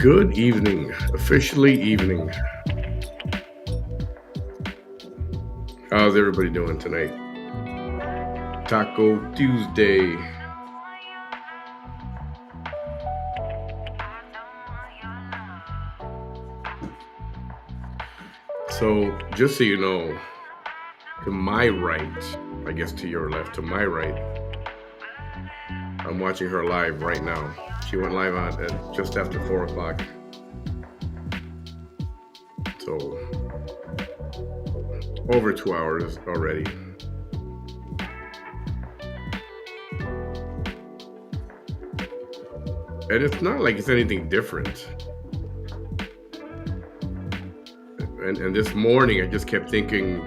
Good evening, officially evening. How's everybody doing tonight? Taco Tuesday. So, just so you know, to my right, I guess to your left, to my right, I'm watching her live right now. She went live on at just after 4 o'clock. So, over 2 hours already. And it's not like it's anything different. And this morning, I just kept thinking,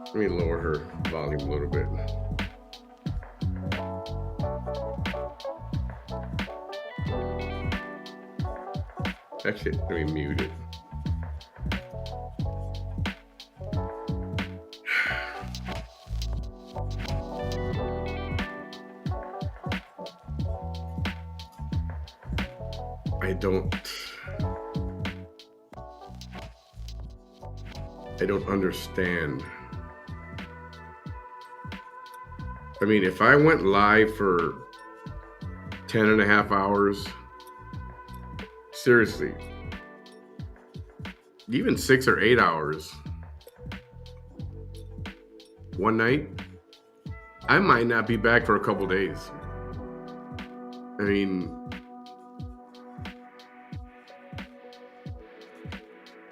let me lower her volume a little bit. Actually, let me mute it. I don't understand. I mean, if I went live for 10 and a half hours, seriously, even 6 or 8 hours, one night, I might not be back for a couple days. I mean,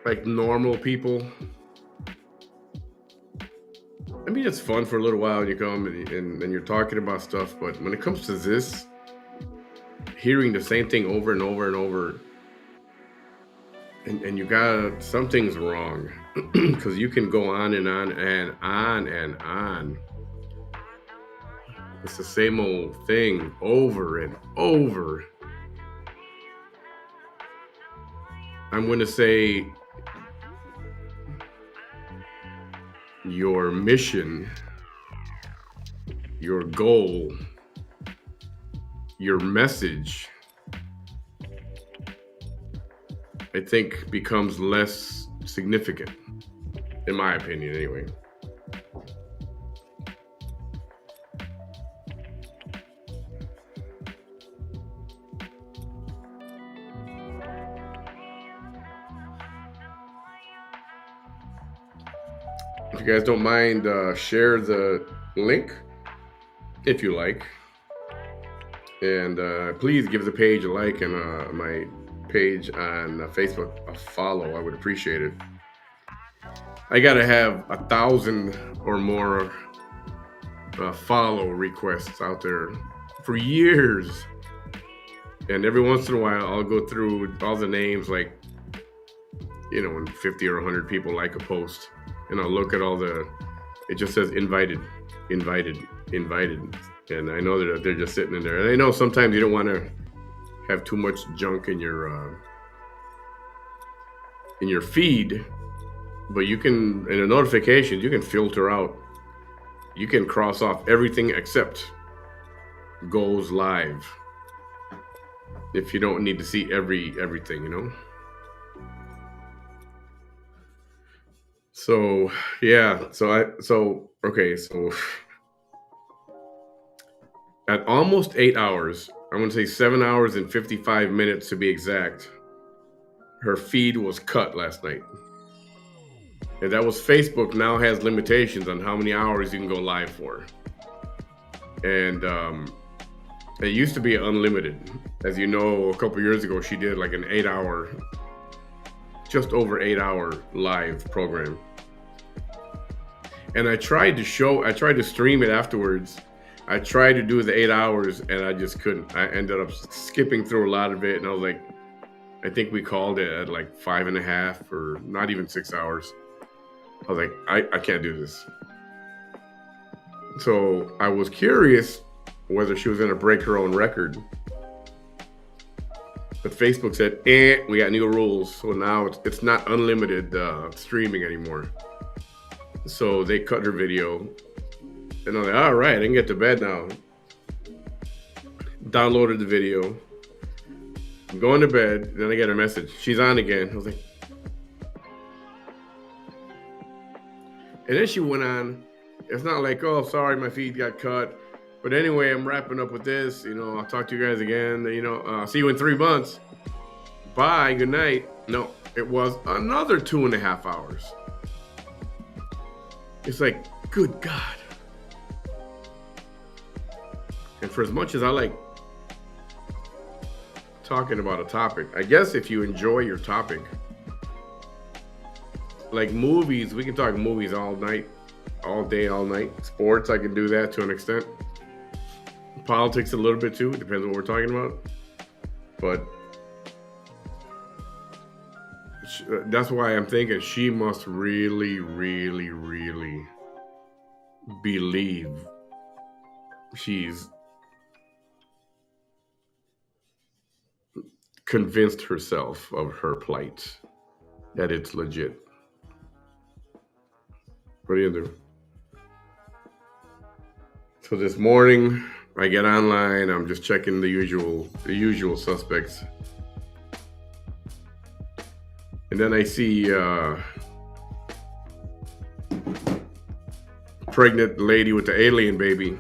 like normal people, I mean, it's fun for a little while. You come and you're talking about stuff, but when it comes to this, hearing the same thing over and over and over, and you got something's wrong because you can go on and on and on and on. It's the same old thing over and over. I'm going to say your mission, your goal, your message, I think becomes less significant, in my opinion, anyway. If you guys don't mind, share the link if you like. And please give the page a like and my page on Facebook a follow. I would appreciate it. I gotta have 1,000 or more follow requests out there for years. And every once in a while, I'll go through all the names, like, when 50 or 100 people like a post. And I'll look at it just says invited. And I know that they're just sitting in there. And I know sometimes you don't want to have too much junk in your feed, but you can, in the notifications, you can filter out. You can cross off everything except goes live if you don't need to see everything. So yeah, so at almost 8 hours, I'm gonna say 7 hours and 55 minutes to be exact, her feed was cut last night. And that was Facebook now has limitations on how many hours you can go live for. And it used to be unlimited. As you know, a couple years ago, she did like an 8-hour, just over 8-hour live program. And I tried to stream it afterwards. I tried to do the 8 hours and I just couldn't. I ended up skipping through a lot of it. And I was like, I think we called it at like 5.5 or not even 6 hours. I was like, I can't do this. So I was curious whether she was going to break her own record. But Facebook said, we got new rules. So now it's not unlimited streaming anymore. So they cut her video. And I'm like, all right, I can get to bed now. downloaded the video, I'm going to bed, then I get a message. She's on again. I was like, and then she went on. It's not like, oh, sorry, my feed got cut. But anyway, I'm wrapping up with this. I'll talk to you guys again. See you in 3 months. Bye. Good night. No, it was another 2.5 hours. It's like, good God. And for as much as I like talking about a topic, I guess if you enjoy your topic, like movies, we can talk movies all night, all day, all night. Sports, I can do that to an extent. Politics a little bit too. It depends on what we're talking about. But that's why I'm thinking she must really, really, really believe she's convinced herself of her plight, that it's legit. What do you do? So this morning, I get online. I'm just checking the usual suspects, and then I see pregnant lady with the alien baby,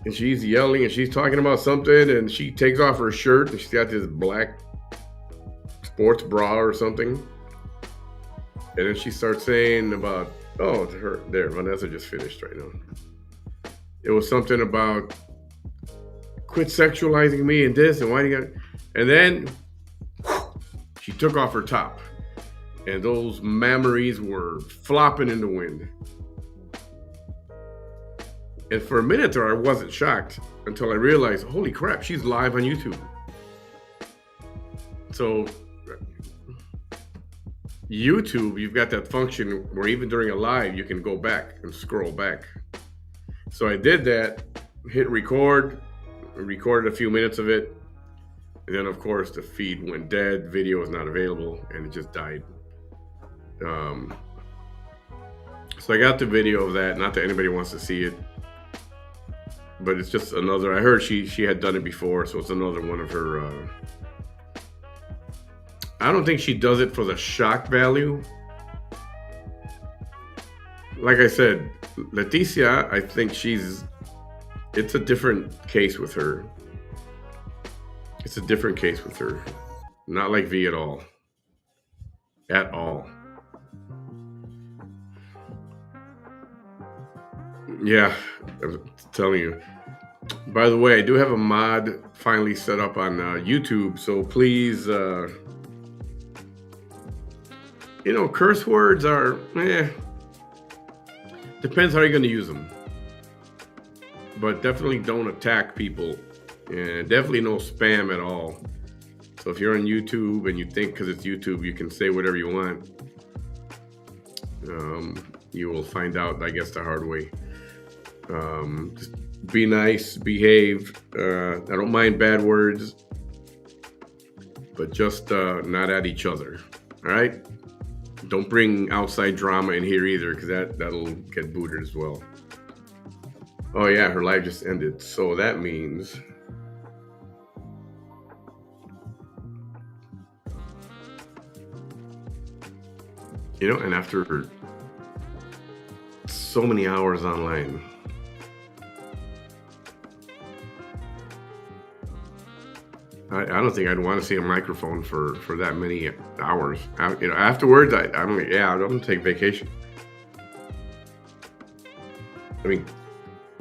and she's yelling and she's talking about something, and she takes off her shirt and she's got this black sports bra or something, and then she starts saying about, oh, her there, Vanessa just finished right now. It was something about quit sexualizing me and this and why do you got, and then she took off her top and those memories were flopping in the wind. And for a minute there, I wasn't shocked until I realized, holy crap, she's live on YouTube. So YouTube, you've got that function where even during a live, you can go back and scroll back. So I did that, hit record, recorded a few minutes of it. And then of course the feed went dead, video was not available, and it just died. So I got the video of that, not that anybody wants to see it, but it's just another, I heard she had done it before, so it's another one of her, I don't think she does it for the shock value. Like I said, Leticia, I think it's a different case with her. It's a different case with her. Not like V at all. At all. Yeah, I'm telling you. By the way, I do have a mod finally set up on YouTube, so please, curse words are, depends how you're going to use them. But definitely don't attack people. And definitely no spam at all. So if you're on YouTube and you think because it's YouTube you can say whatever you want, you will find out, I guess, the hard way. Just be nice, behave. I don't mind bad words, but just not at each other. All right? Don't bring outside drama in here either, because that'll get booted as well. Oh yeah, her live just ended. So that means and after so many hours online, I don't think I'd want to see a microphone for that many hours. Afterwards, I'm like, yeah, I'm gonna take vacation. I mean,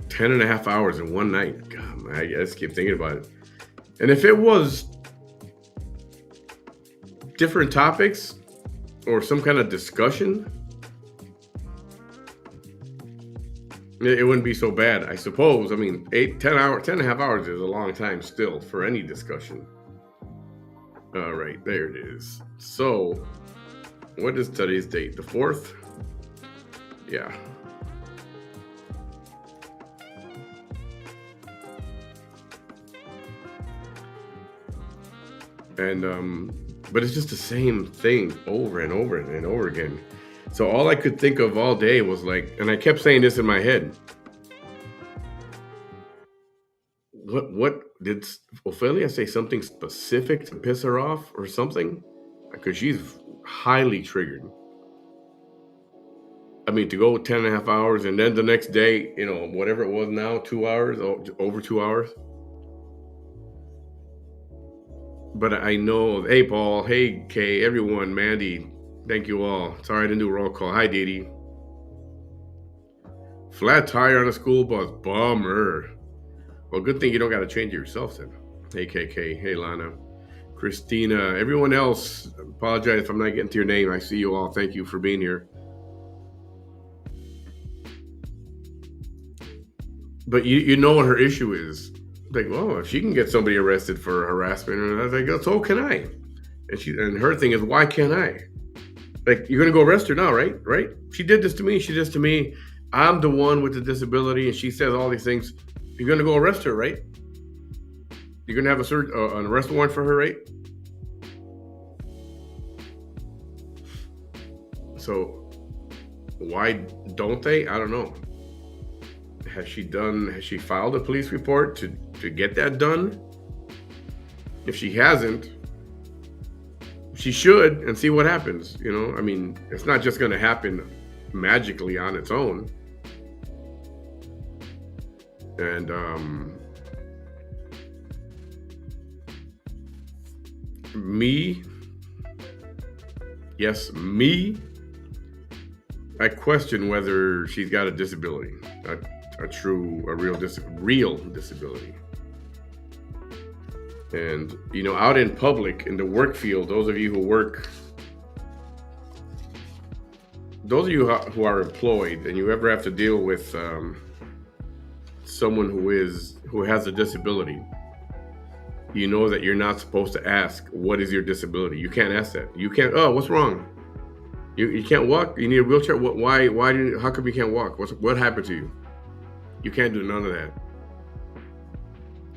10.5 hours in one night. God, I just keep thinking about it. And if it was different topics or some kind of discussion, it wouldn't be so bad, I suppose. I mean, 10.5 hours is a long time still for any discussion. All right, there it is. So, what is today's date? The 4th? Yeah. And, but it's just the same thing over and over and over again. So all I could think of all day was like, and I kept saying this in my head, did Ophelia say something specific to piss her off or something? Because she's highly triggered. I mean, to go 10 and a half hours and then the next day, whatever it was now, 2 hours, over 2 hours. But I know, hey, Paul, hey, Kay, everyone, Mandy, thank you all. Sorry I didn't do roll call. Hi, Dee Dee. Flat tire on a school bus, bummer. Well, good thing you don't got to change it yourself then. Hey, KK, hey, Lana, Christina, everyone else, apologize if I'm not getting to your name. I see you all. Thank you for being here. But you know what her issue is. Like, well, if she can get somebody arrested for harassment, and I was like, so can I. And her thing is, why can't I? Like, you're gonna go arrest her now, right? Right? She did this to me. She did this to me. I'm the one with the disability, and she says all these things. You're gonna go arrest her, right? You're gonna have an arrest warrant for her, right? So why don't they? I don't know. Has she filed a police report to get that done? If she hasn't, she should, and see what happens. I mean, it's not just going to happen magically on its own. And me, I question whether she's got a disability, a real disability. And out in public in the work field, those of you who are employed, and you ever have to deal with someone who has a disability, you know that you're not supposed to ask, what is your disability? You can't ask that. You can't, oh, what's wrong? You can't walk? You need a wheelchair? How come you can't walk? What happened to you? You can't do none of that.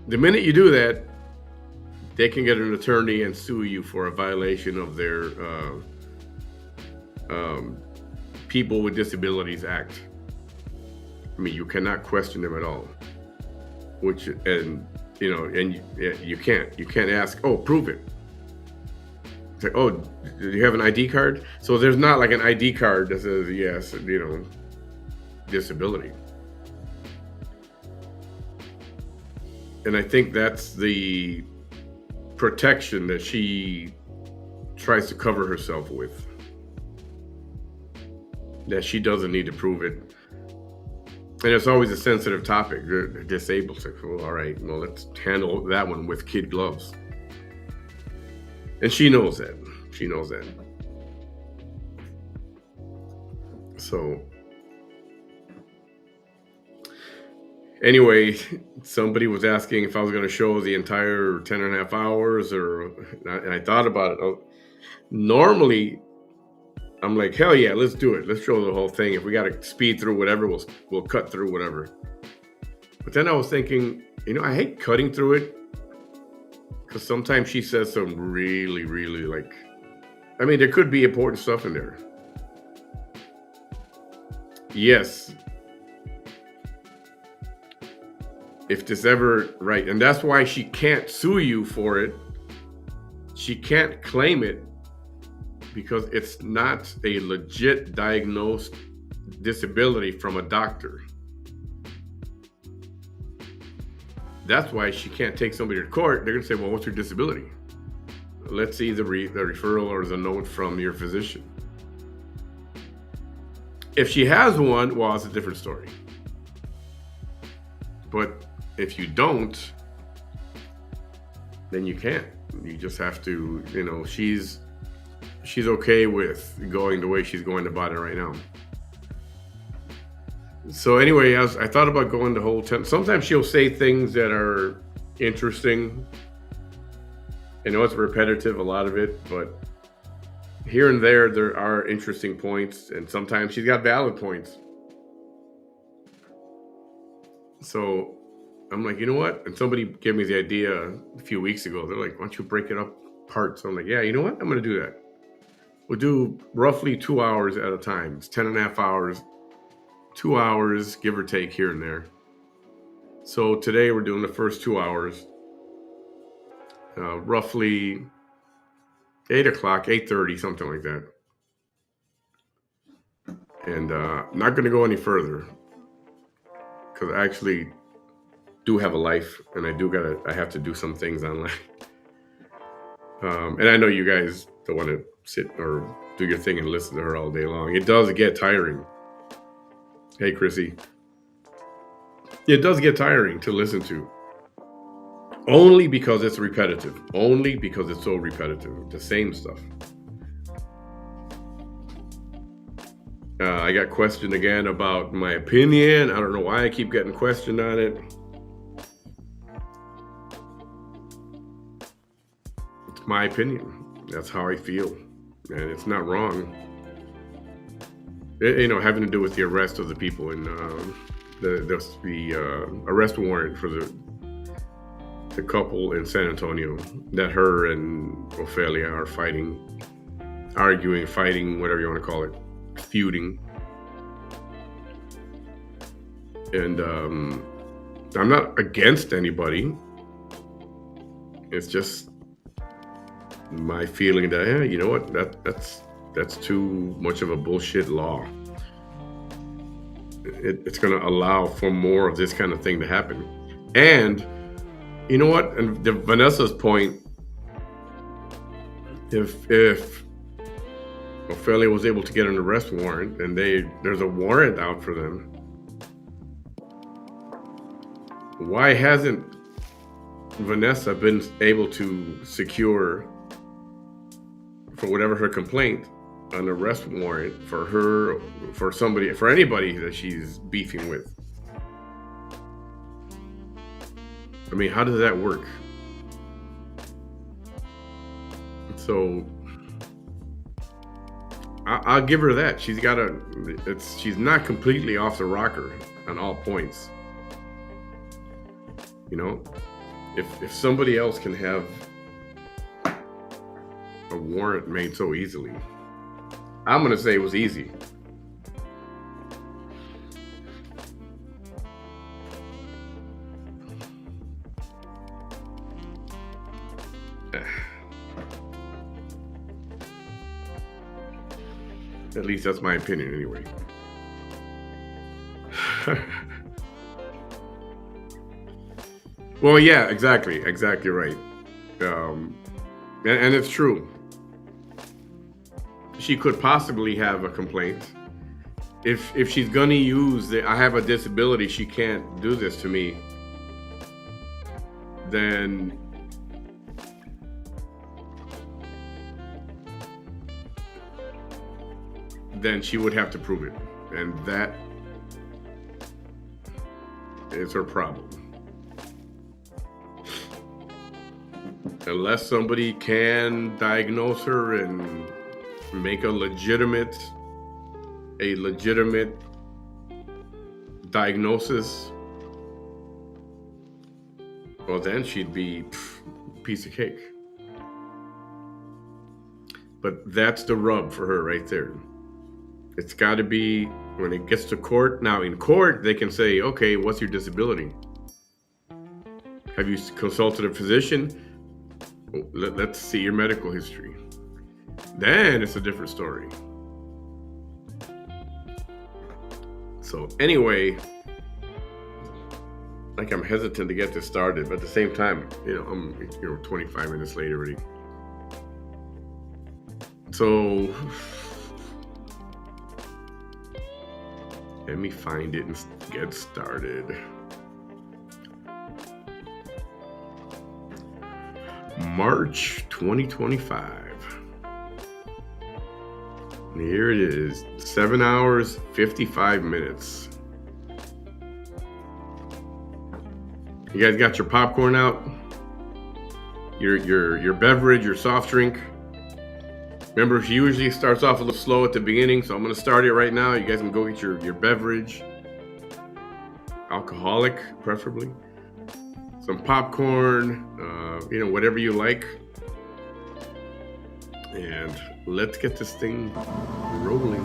The minute you do that, they can get an attorney and sue you for a violation of their People with Disabilities Act. I mean, you cannot question them at all. You can't ask, oh, prove it. It's like, oh, do you have an ID card? So there's not like an ID card that says yes, disability. And I think that's the protection that she tries to cover herself with. That she doesn't need to prove it. And it's always a sensitive topic. They're disabled. It's like, well, all right, well, let's handle that one with kid gloves. And she knows that. So, anyway, somebody was asking if I was going to show the entire 10 and a half hours, and I thought about it. Normally, I'm like, hell yeah, let's do it. Let's show the whole thing. If we got to speed through whatever, we'll cut through whatever. But then I was thinking, I hate cutting through it. Because sometimes she says some really, really there could be important stuff in there. Yes. If this ever, right. And that's why she can't sue you for it. She can't claim it because it's not a legit diagnosed disability from a doctor. That's why she can't take somebody to court. They're going to say, well, what's your disability? Let's see the referral or the note from your physician. If she has one, well, it's a different story. But if you don't, then you can't. You just have to, she's okay with going the way she's going about it right now. So anyway, I thought about going the whole time. Sometimes she'll say things that are interesting. I know it's repetitive, a lot of it, but here and there are interesting points, and sometimes she's got valid points. So I'm like, you know what? And somebody gave me the idea a few weeks ago. They're like, why don't you break it up parts? So I'm like, yeah, you know what? I'm going to do that. We'll do roughly 2 hours at a time. It's 10 and a half hours. 2 hours, give or take here and there. So today we're doing the first 2 hours. roughly 8 o'clock, 8:30, something like that. And not going to go any further because I actually do have a life, and I have to do some things online. And I know you guys don't want to sit or do your thing and listen to her all day long. It does get tiring. Hey, Chrissy. It does get tiring to listen to. Only because it's repetitive. Only because it's so repetitive. The same stuff. I got questioned again about my opinion. I don't know why I keep getting questioned on it. It's my opinion. That's how I feel. And it's not wrong. Having to do with the arrest of the people and the arrest warrant for the couple in San Antonio that her and Ophelia are arguing, fighting, whatever you want to call it, feuding. And I'm not against anybody. It's just my feeling that, you know what, that's too much of a bullshit law. It's going to allow for more of this kind of thing to happen. And you know what? And Vanessa's point, if Ophelia was able to get an arrest warrant and there's a warrant out for them, why hasn't Vanessa been able to secure, for whatever her complaint, an arrest warrant for her, for anybody that she's beefing with? I mean, how does that work? So I'll give her that. She's not completely off the rocker on all points. If somebody else can have a warrant made so easily, I'm going to say it was easy. At least that's my opinion anyway. Well, yeah, exactly right. And it's true. She could possibly have a complaint. If she's gonna use I have a disability, she can't do this to me, then she would have to prove it. And that is her problem. Unless somebody can diagnose her and make a legitimate diagnosis, well, then she'd be a piece of cake. But that's the rub for her right there. It's got to be when it gets to court. Now, in court, they can say, okay, what's your disability? Have you consulted a physician? Let's see your medical history. Then it's a different story. So anyway, I'm hesitant to get this started, but at the same time, I'm 25 minutes late already. So let me find it and get started. March 2025. And here it is, 7 hours, 55 minutes. You guys got your popcorn out? Your beverage, your soft drink? Remember, she usually starts off a little slow at the beginning, so I'm going to start it right now. You guys can go get your beverage. Alcoholic, preferably. Some popcorn, whatever you like. And let's get this thing rolling.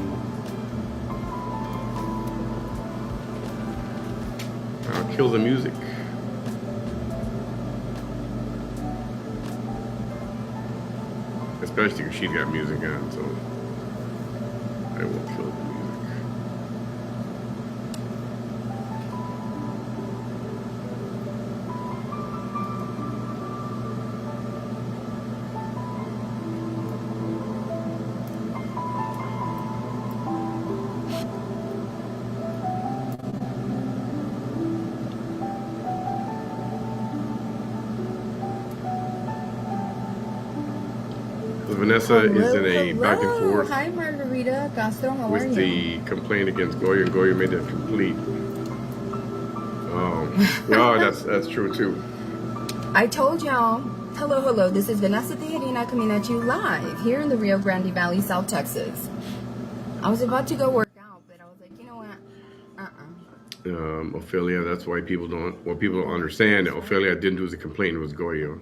I'll kill the music. especially because she's got music on. So I will kill the music. Vanessa is in Hello, a back and hello. forth Hi, Margarita Castro. How are with you? the complaint against Goya, and Goya made it complete. Oh, that's true too. I told y'all. Hello, hello. This is Vanessa Tejerina coming at you live here in the Rio Grande Valley, South Texas. I was about to go work out, but I was like, you know what? Ophelia, that's why people don't understand that Ophelia didn't do the complaint, it was Goya.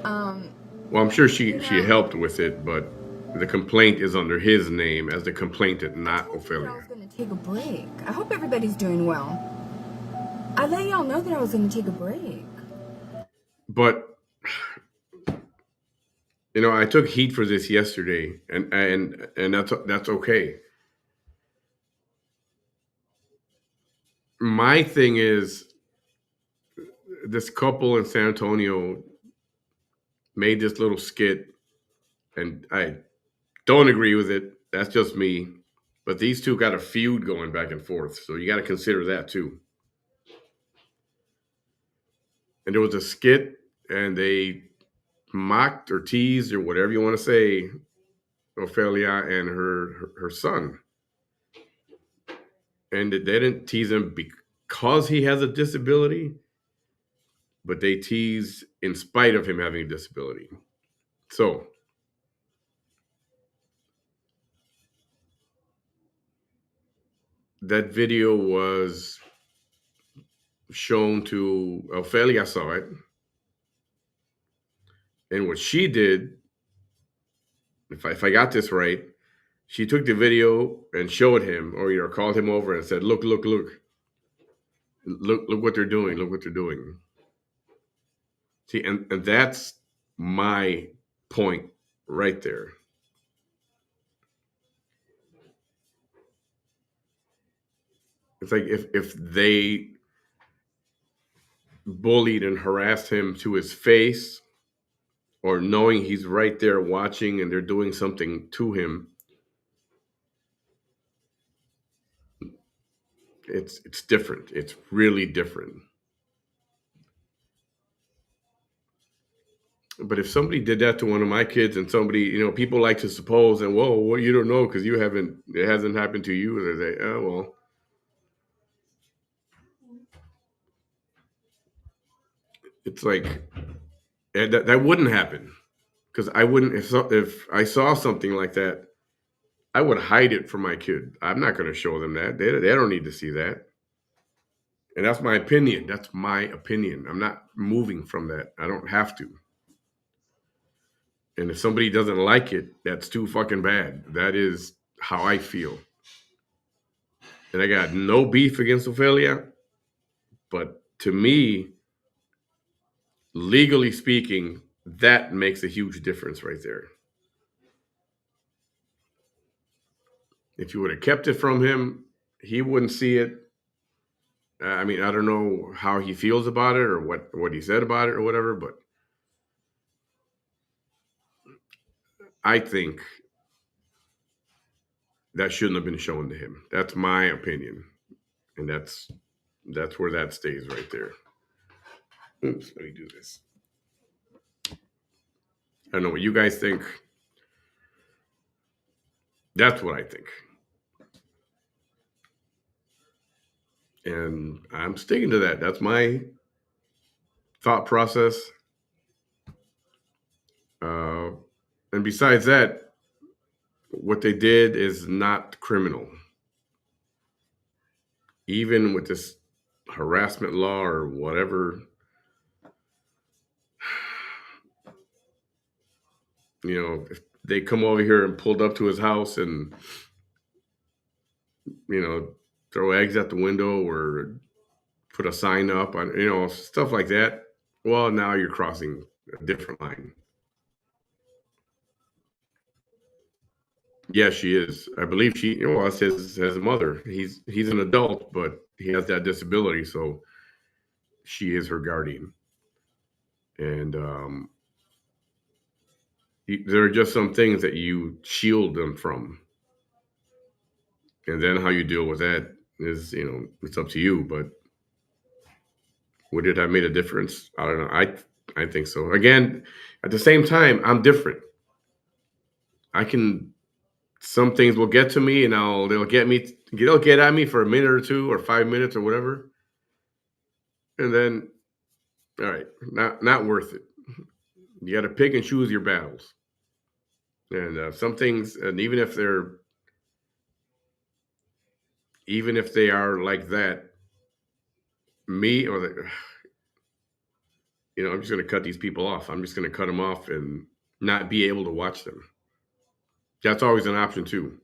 Um, Well, I'm sure you she know, helped with it, but the complaint is under his name as the complainant, I not told you that I was Ophelia. going to take a break. I hope everybody's doing well. I let y'all know that I was going to take a break. But I took heat for this yesterday, and that's okay. My thing is, this couple in San Antonio made this little skit, and I don't agree with it. That's just me. But these two got a feud going back and forth, so you got to consider that too. And there was a skit, and they mocked or teased or whatever you want to say Ophelia and her son, and they didn't tease him because he has a disability, but they teased in spite of him having a disability. So that video was shown to Ophelia, saw it, and what she did, if I got this right, she took the video and showed him, or called him over and said, "Look, look, look, look what they're doing! Look what they're doing!" See, and that's my point right there. It's like if they bullied and harassed him to his face, or knowing he's right there watching and they're doing something to him, it's different. It's really different. But if somebody did that to one of my kids, and somebody, people like to suppose, and whoa, well, you don't know because it hasn't happened to you. They say, oh well, it's like that wouldn't happen because I wouldn't if I saw something like that, I would hide it from my kid. I'm not going to show them that. They don't need to see that. And that's my opinion. That's my opinion. I'm not moving from that. I don't have to. And if somebody doesn't like it, that's too fucking bad. That is how I feel. And I got no beef against Ophelia, but to me, legally speaking, that makes a huge difference right there. If you would have kept it from him, he wouldn't see it. I mean, I don't know how he feels about it or what he said about it or whatever, but I think that shouldn't have been shown to him. That's my opinion, and that's where that stays right there. Oops, let me do this. I don't know what you guys think. That's what I think, and I'm sticking to that. That's my thought process. Uh, and besides that, what they did is not criminal. Even with this harassment law or whatever, if they come over here and pulled up to his house and you know throw eggs at the window or put a sign up on stuff like that, well, now you're crossing a different line. Yeah, she is. I believe she, well, it's his mother. He's an adult, but he has that disability, so she is her guardian. And there are just some things that you shield them from, and then how you deal with that is, it's up to you. But would it have made a difference? I don't know. I think so. Again, at the same time, I'm different. I can some things will get to me, and they'll get at me for a minute or two or 5 minutes or whatever, and then all right, not worth it. You got to pick and choose your battles, and some things, and even if they are like that, me or I'm just going to cut these people off. I'm just going to cut them off and not be able to watch them. That's always an option too.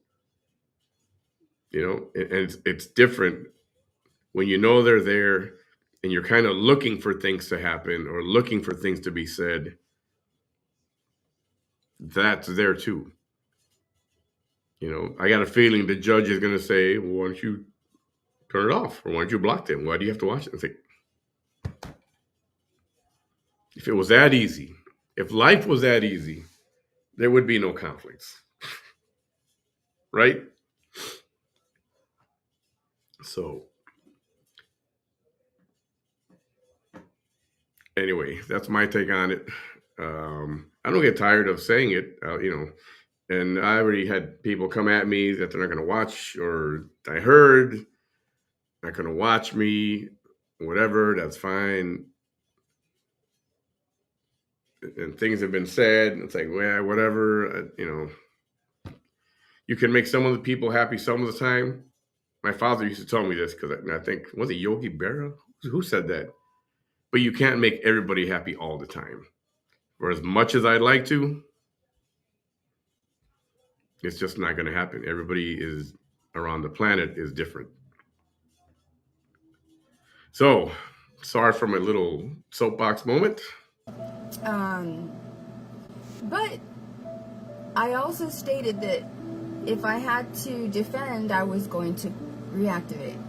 And it's different when you know they're there and you're kind of looking for things to happen or looking for things to be said. That's there too. I got a feeling the judge is going to say, well, why don't you turn it off? Or why don't you block them? Why do you have to watch it? It's like, if it was that easy, if life was that easy, there would be no conflicts, right? So, anyway, that's my take on it. I don't get tired of saying it, and I already had people come at me that they're not going to watch, or I heard, not going to watch me, whatever, that's fine. And things have been said, and it's like, well, whatever, you can make some of the people happy some of the time. My father used to tell me this because I think, was it Yogi Berra? Who said that? But you can't make everybody happy all the time. Or as much as I'd like to, it's just not going to happen. Everybody is around the planet is different. So, sorry for my little soapbox moment. Um, but I also stated that if I had to defend, I was going to reactivate.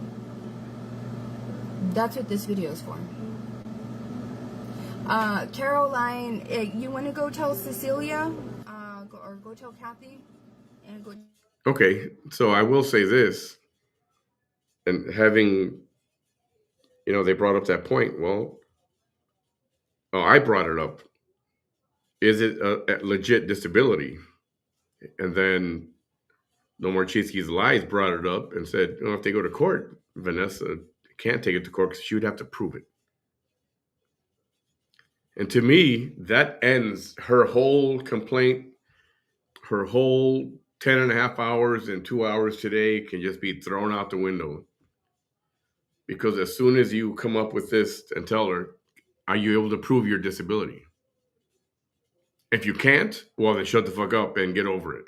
That's what this video is for. Caroline, you want to go tell Cecilia, or go tell Kathy, and go. Okay, so I will say this, and having, they brought up that point. Well, I brought it up. Is it a legit disability? And then No More Cheeseke's Lies brought it up and said, if they go to court, Vanessa can't take it to court because she would have to prove it. And to me, that ends her whole complaint. Her whole 10 and a half hours and 2 hours today can just be thrown out the window. Because as soon as you come up with this and tell her, are you able to prove your disability? If you can't, well, then shut the fuck up and get over it.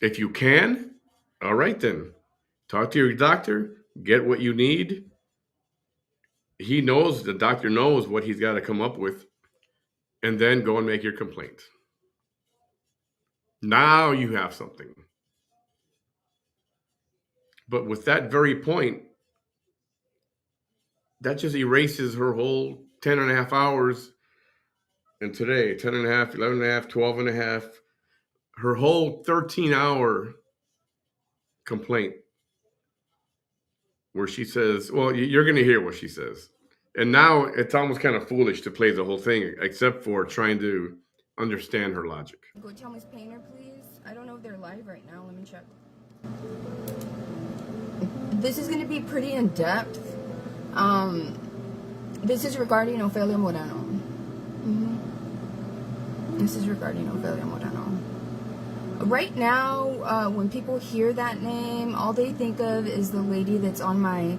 If you can, all right then. Talk to your doctor, get what you need. The doctor knows what he's got to come up with, and then go and make your complaint. Now you have something. But with that very point, that just erases her whole 10 and a half hours. And today, 10 and a half, 11 and a half, 12 and a half, her whole 13-hour complaint where she says, well, you're going to hear what she says. And now it's almost kind of foolish to play the whole thing, except for trying to understand her logic. Go tell Miss Painter, please. I don't know if they're live right now. Let me check. This is going to be pretty in depth. This is regarding Ofelia Moreno. This is regarding Ofelia Moreno. Right now, when people hear that name, all they think of is the lady that's on my,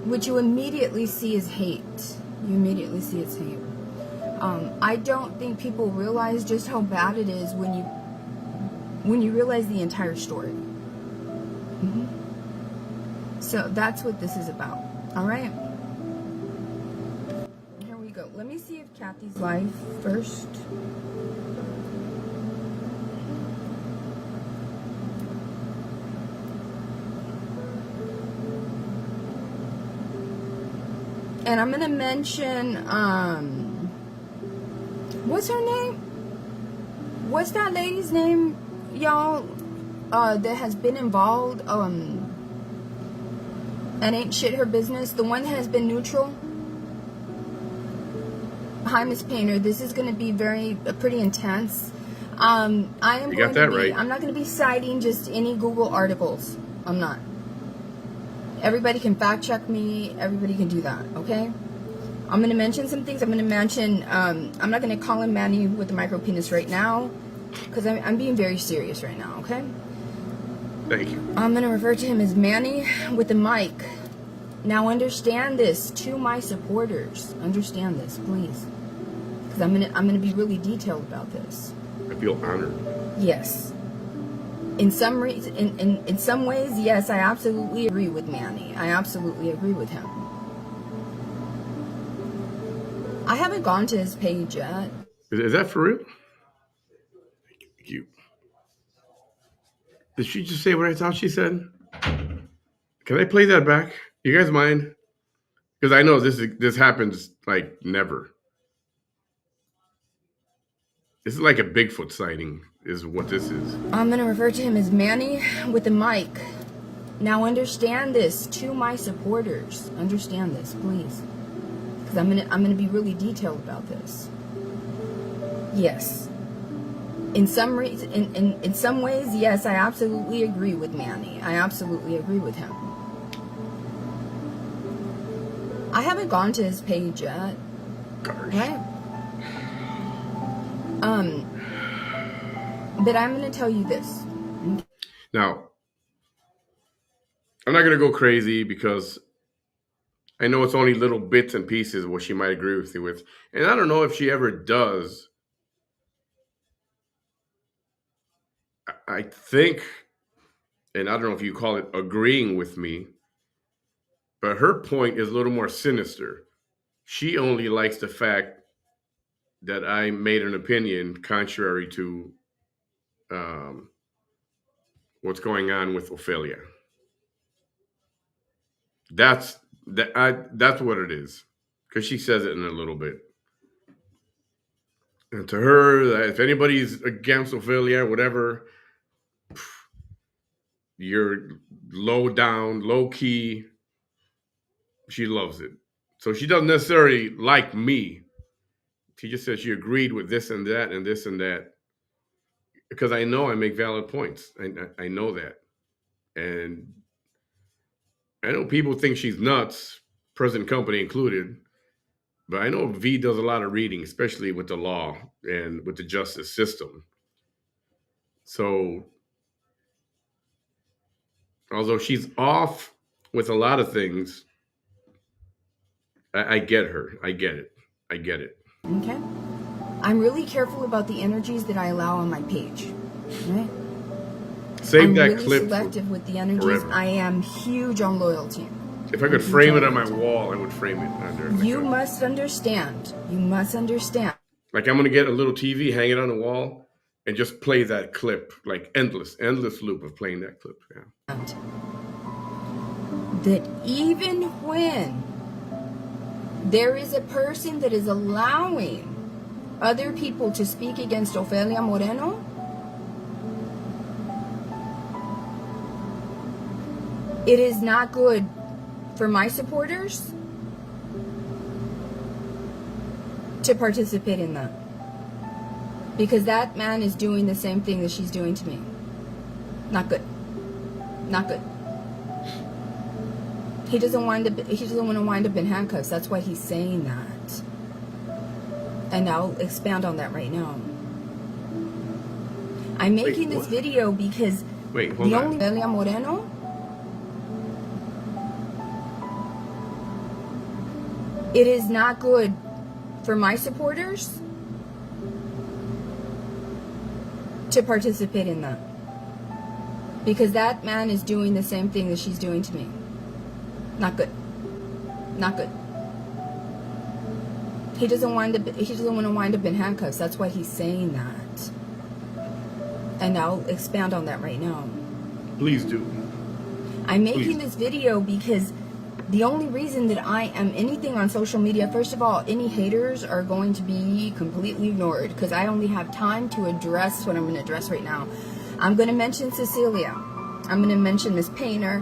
what you immediately see is hate. You immediately see it's hate. I don't think people realize just how bad it is when you realize the entire story. So that's what this is about. All right. Here we go. Let me see. see if Kathy's live first. And I'm gonna mention, what's her name? What's that lady's name, y'all, that has been involved, and ain't shit her business? The one that has been neutral? Hi, Miss Painter. This is gonna be pretty intense. I am You got that right. I'm not gonna be citing just any Google articles. I'm not. Everybody can fact check me. Everybody can do that, okay? I'm going to mention some things. I'm going to mention, I'm not going to call him Manny with the micro penis right now, because I'm being very serious right now, okay? Thank you. I'm going to refer to him as Manny with the mic. Now understand this to my supporters. Understand this, please. Because I'm going to be really detailed about this. I feel honored. Yes. In some ways, yes, I absolutely agree with Manny. I absolutely agree with him. I haven't gone to his page yet. Is that for real? Thank you. Did she just say what I thought she said? Can I play that back? You guys mind? Because I know this happens like never. This is like a Bigfoot sighting, is what this is. I'm going to refer to him as Manny with the mic. Now understand this to my supporters. Understand this, please. Because I'm going to be really detailed about this. Yes. In some ways, yes, I absolutely agree with Manny. I absolutely agree with him. I haven't gone to his page yet. Gosh. Right? But I'm going to tell you this. Now, I'm not going to go crazy because I know it's only little bits and pieces what she might agree with you with. And I don't know if she ever does. I think, and I don't know if you call it agreeing with me, but her point is a little more sinister. She only likes the fact that I made an opinion contrary to what's going on with Ophelia. That's what it is, because she says it in a little bit. And to her, if anybody's against Ophelia, whatever, you're low down, low key. She loves it. So she doesn't necessarily like me. She just says she agreed with this and that and this and that. Because I know I make valid points. I know that. And I know people think she's nuts, present company included. But I know V does a lot of reading, especially with the law and with the justice system. So, although she's off with a lot of things, I get her. I get it. I get it. Okay? I'm really careful about the energies that I allow on my page. Right? Save I'm that really clip. Selective with the energies. Forever. I am huge on loyalty. If I could frame it on my wall, I would frame it under. You must understand. You must understand. Like I'm gonna get a little TV, hang it on the wall, and just play that clip, like endless loop of playing that clip. Yeah. That even when there is a person that is allowing other people to speak against Ofelia Moreno, it is not good for my supporters to participate in that. Because that man is doing the same thing that she's doing to me. Not good. Not good. He doesn't want to wind up in handcuffs. That's why he's saying that. And I'll expand on that right now. I'm making this video because the only Ofelia Moreno it is not good for my supporters to participate in that. Because that man is doing the same thing that she's doing to me. Not good. Not good. He doesn't want to wind up in handcuffs. That's why he's saying that. And I'll expand on that right now. Please do. I'm making this video because the only reason that I am anything on social media, first of all, any haters are going to be completely ignored because I only have time to address what I'm going to address right now. I'm going to mention Cecilia. I'm going to mention Miss Painter.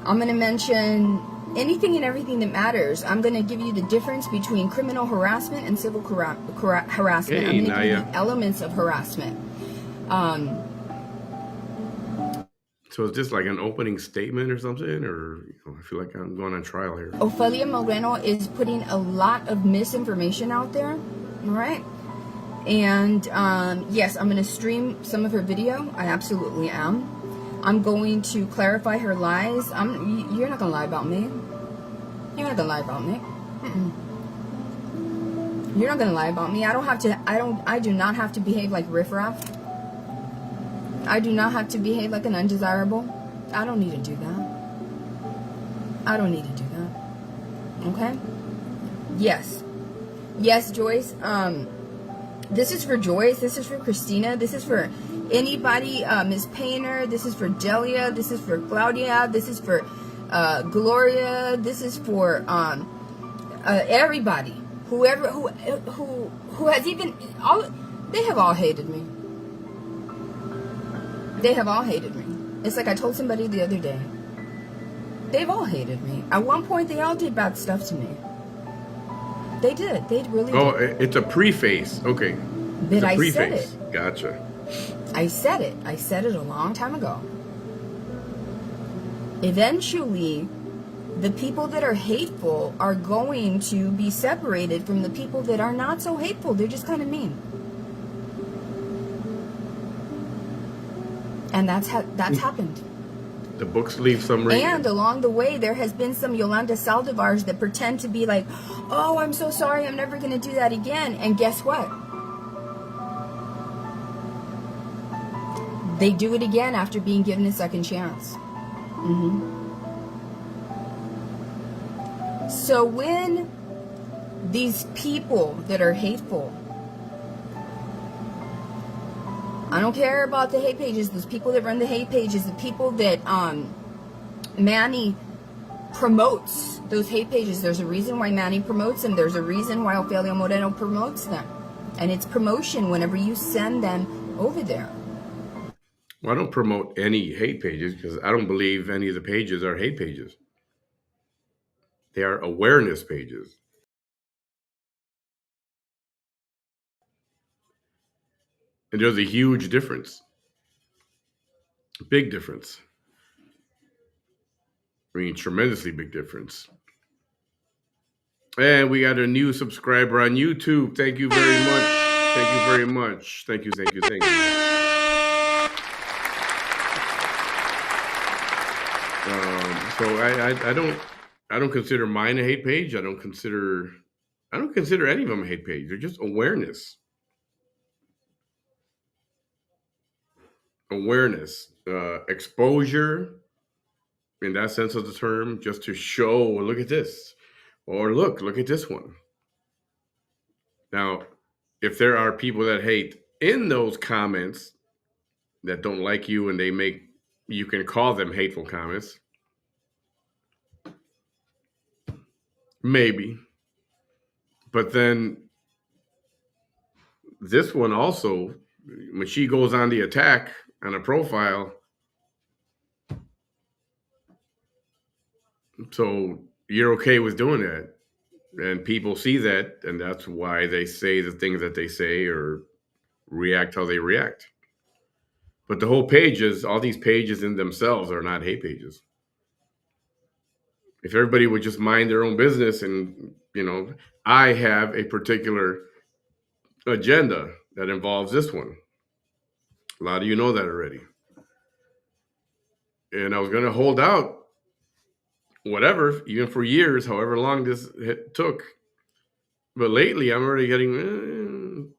I'm going to mention anything and everything that matters. I'm going to give you the difference between criminal harassment and civil harassment. Hey, I'm going to give you Naya. the elements of harassment. So is this like an opening statement or something? Or I feel like I'm going on trial here. Ofelia Moreno is putting a lot of misinformation out there. All right. And yes, I'm going to stream some of her video. I absolutely am. I'm going to clarify her lies. You're not going to lie about me. You're not going to lie about me. You're not going to lie about me. I do not have to behave like riffraff. I do not have to behave like an undesirable. I don't need to do that. I don't need to do that. Okay? Yes. Yes, Joyce. This is for Joyce. This is for Christina. This is for anybody. Ms. Painter. This is for Delia. This is for Claudia. This is for Gloria. This is for everybody. Whoever who has even all. They have all hated me. They have all hated me. It's like I told somebody the other day. They've all hated me. At one point, they all did bad stuff to me. They did. They really did. Oh, it's a preface. Okay. But I said it. Gotcha. I said it. I said it a long time ago. Eventually, the people that are hateful are going to be separated from the people that are not so hateful. They're just kind of mean. And that's happened. The books leave some rating. And along the way, there has been some Yolanda Saldivars that pretend to be like, oh, I'm so sorry, I'm never going to do that again. And guess what? They do it again after being given a second chance. So when these people that are hateful, I don't care about the hate pages. Those people that run the hate pages, the people that Manny promotes those hate pages. There's a reason why Manny promotes them. There's a reason why Ofelia Moreno promotes them. And it's promotion whenever you send them over there. Well, I don't promote any hate pages because I don't believe any of the pages are hate pages. They are awareness pages. And there's a huge difference. Big difference. I mean, tremendously big difference. And we got a new subscriber on YouTube. Thank you very much. Thank you very much. Thank you, thank you, thank you. So I don't consider mine a hate page. I don't consider any of them a hate page. They're just awareness. Exposure in that sense of the term, just to show, look at this, or look at this one. Now, if there are people that hate in those comments that don't like you and you can call them hateful comments, maybe. But then this one also, when she goes on the attack on a profile, so you're okay with doing that. And people see that, and that's why they say the things that they say or react how they react. But the whole pages, all these pages in themselves are not hate pages. If everybody would just mind their own business and, I have a particular agenda that involves this one. A lot of you know that already. And I was going to hold out whatever, even for years, however long this took. But lately, I'm already getting,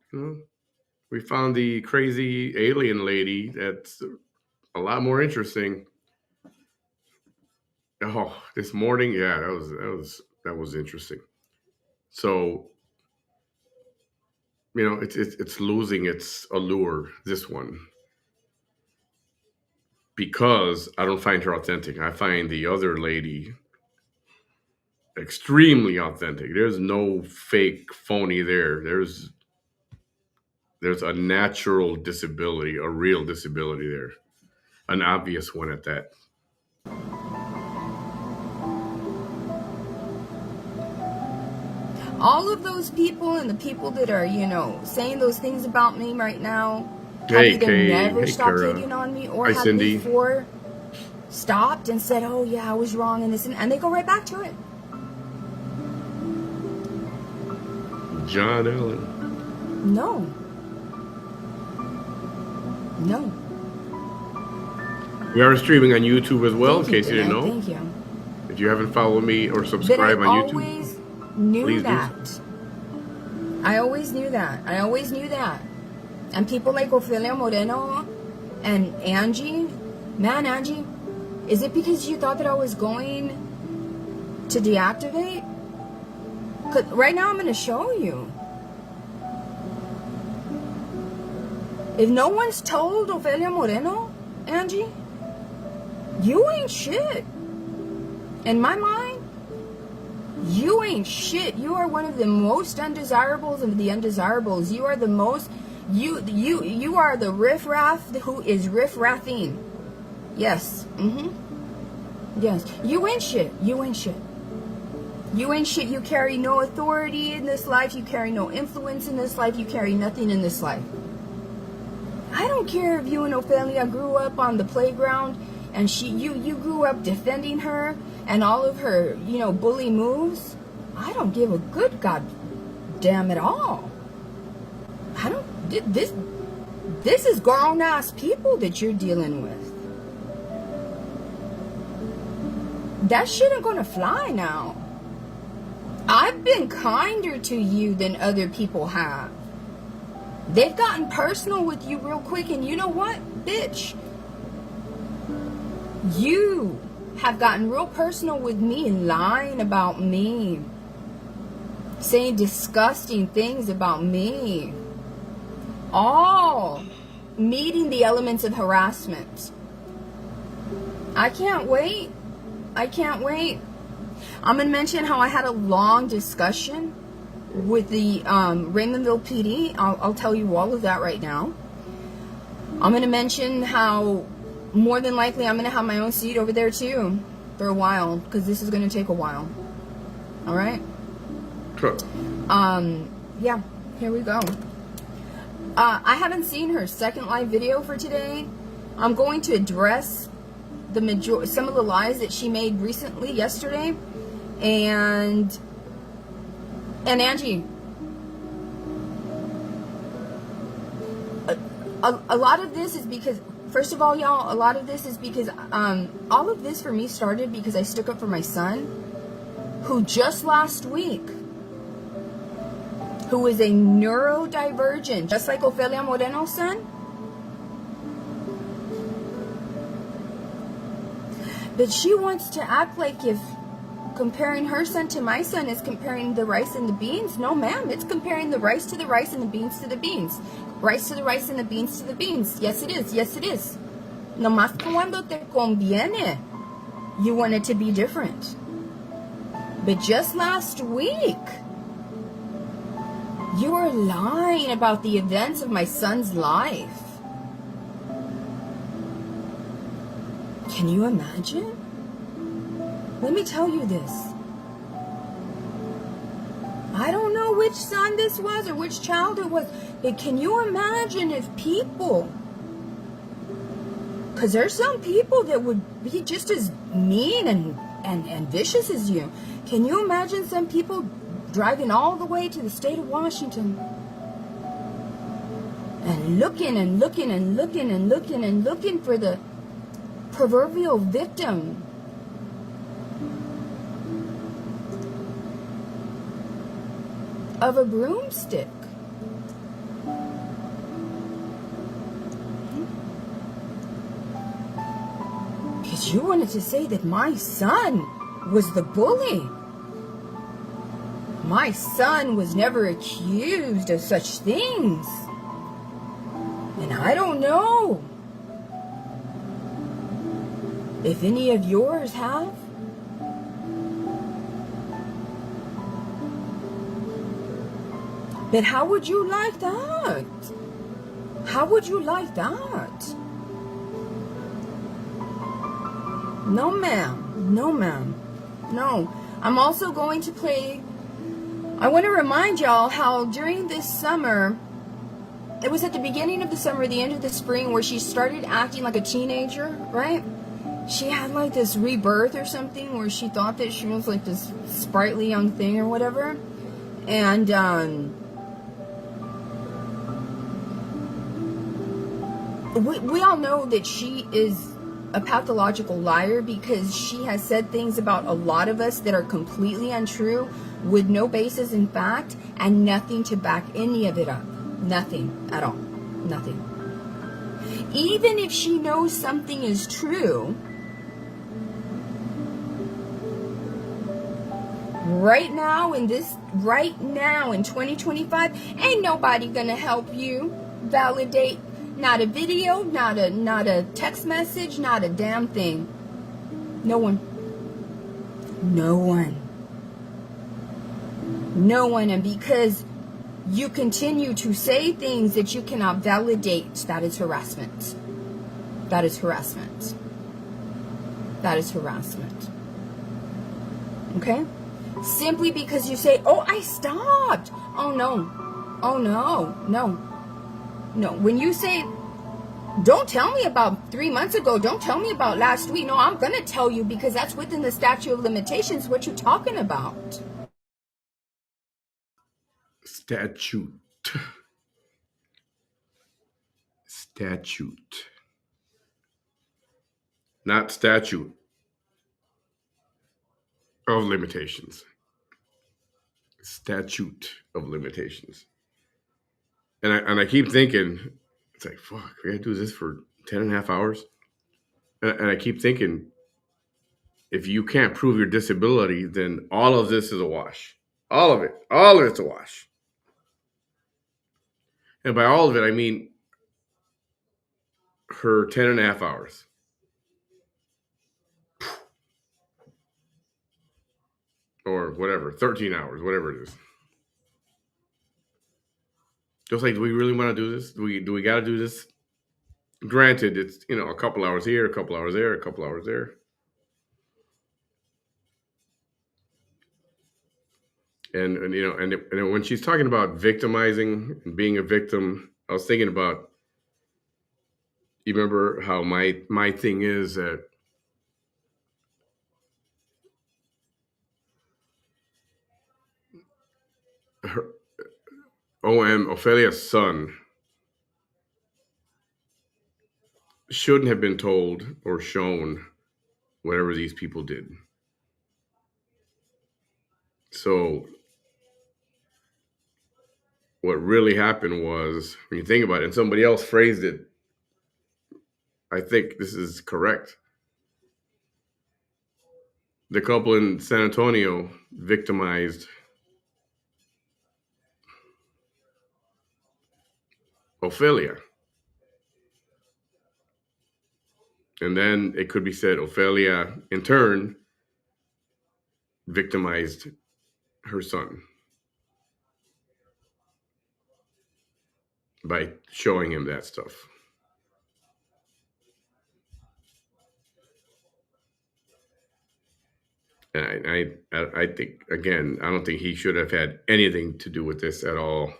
we found the crazy alien lady that's a lot more interesting. Oh, this morning, yeah, that was interesting. So it's losing its allure. This one, because I don't find her authentic. I find the other lady extremely authentic. There's no fake phony there. There's a natural disability, a real disability there, an obvious one at that. All of those people and the people that are, saying those things about me right now have Hey either Kay, never hey stopped Kara, hating on me or hi have Cindy, before stopped and said, oh yeah, I was wrong in this, and they go right back to it. John Allen. No. No. We are streaming on YouTube as well, in Thank you, case you didn't Dad. know. Thank you. If you haven't followed me or But I subscribe on YouTube, always knew please do that. so. I always knew that. And people like Ofelia Moreno and Angie, man, Angie, is it because you thought that I was going to deactivate? 'Cause right now I'm going to show you. If no one's told Ofelia Moreno, Angie, you ain't shit. In my mind, you ain't shit. You are one of the most undesirables of the undesirables. You are the most, you are the riffraff who is riffraffing. Yes. Yes. You ain't shit. You ain't shit. You ain't shit. You carry no authority in this life. You carry no influence in this life. You carry nothing in this life. I don't care if you and Ophelia grew up on the playground and you grew up defending her and all of her, bully moves. I don't give a good goddamn at all. I don't, this is grown ass people that you're dealing with. That shit ain't gonna fly now. I've been kinder to you than other people have. They've gotten personal with you real quick, and you know what, bitch? You have gotten real personal with me and lying about me. Saying disgusting things about me. All meeting the elements of harassment. I can't wait. I can't wait. I'm going to mention how I had a long discussion with the Raymondville PD. I'll tell you all of that right now. I'm going to mention how more than likely I'm going to have my own seat over there too for a while, because this is going to take a while. All right? Sure. Yeah, here we go. I haven't seen her second live video for today. I'm going to address some of the lies that she made recently, yesterday. And Angie, a lot of this is because, first of all, y'all, a lot of this is because, all of this for me started because I stuck up for my son, who just last week, who is a neurodivergent, just like Ofelia Moreno's son. But she wants to act like if comparing her son to my son is comparing the rice and the beans. No, ma'am. It's comparing the rice to the rice and the beans to the beans. Rice to the rice and the beans to the beans. Yes, it is. Yes, it is. Nomás cuando te conviene, you want it to be different. But just last week, you were lying about the events of my son's life. Can you imagine? Let me tell you this. I don't know which son this was or which child it was, but can you imagine if people, because there's some people that would be just as mean and vicious as you. Can you imagine some people driving all the way to the state of Washington and looking and looking and looking and looking and looking for the proverbial victim of a broomstick? Because you wanted to say that my son was the bully. My son was never accused of such things. And I don't know if any of yours have. But how would you like that? How would you like that? No, ma'am. No, ma'am. No. I'm also going to play. I want to remind y'all how during this summer, it was at the beginning of the summer, the end of the spring, where she started acting like a teenager, right? She had like this rebirth or something where she thought that she was like this sprightly young thing or whatever. And we all know that she is a pathological liar, because she has said things about a lot of us that are completely untrue, with no basis in fact, and nothing to back any of it up. Nothing at all. Nothing. Even if she knows something is true, right now in 2025, ain't nobody gonna help you validate. Not a video, not a text message, not a damn thing. No one. No one. No one. And because you continue to say things that you cannot validate, that is harassment. That is harassment. That is harassment. Okay? Simply because you say, oh, I stopped. Oh, no. Oh, no. No. No. When you say, don't tell me about 3 months ago, don't tell me about last week. No, I'm going to tell you, because that's within the statute of limitations. What you talking about? Statute. Statute. Not statute of limitations. Statute of limitations. And I keep thinking, it's like, fuck, we gotta do this for 10 and a half hours. And I keep thinking, if you can't prove your disability, then all of this is a wash. All of it. All of it's a wash. And by all of it, I mean her 10 and a half hours. Or whatever, 13 hours, whatever it is. Just like, do we really want to do this? Do we got to do this? Granted, it's, a couple hours here, a couple hours there, a couple hours there. And when she's talking about victimizing and being a victim, I was thinking about, you remember how my thing is that her, Ophelia's son shouldn't have been told or shown whatever these people did. So what really happened was, when you think about it, and somebody else phrased it, I think this is correct. The couple in San Antonio victimized Ophelia. And then it could be said Ophelia, in turn, victimized her son by showing him that stuff. And I think, again, I don't think he should have had anything to do with this at all.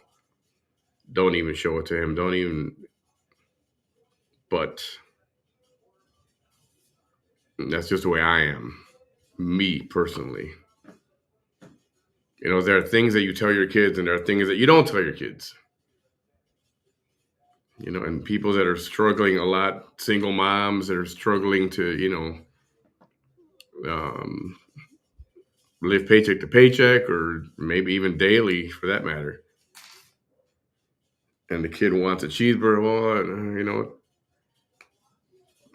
Don't even show it to him. Don't even. But that's just the way I am, me personally. There are things that you tell your kids, and there are things that you don't tell your kids. And people that are struggling a lot, single moms that are struggling to, live paycheck to paycheck, or maybe even daily for that matter. And the kid wants a cheeseburger,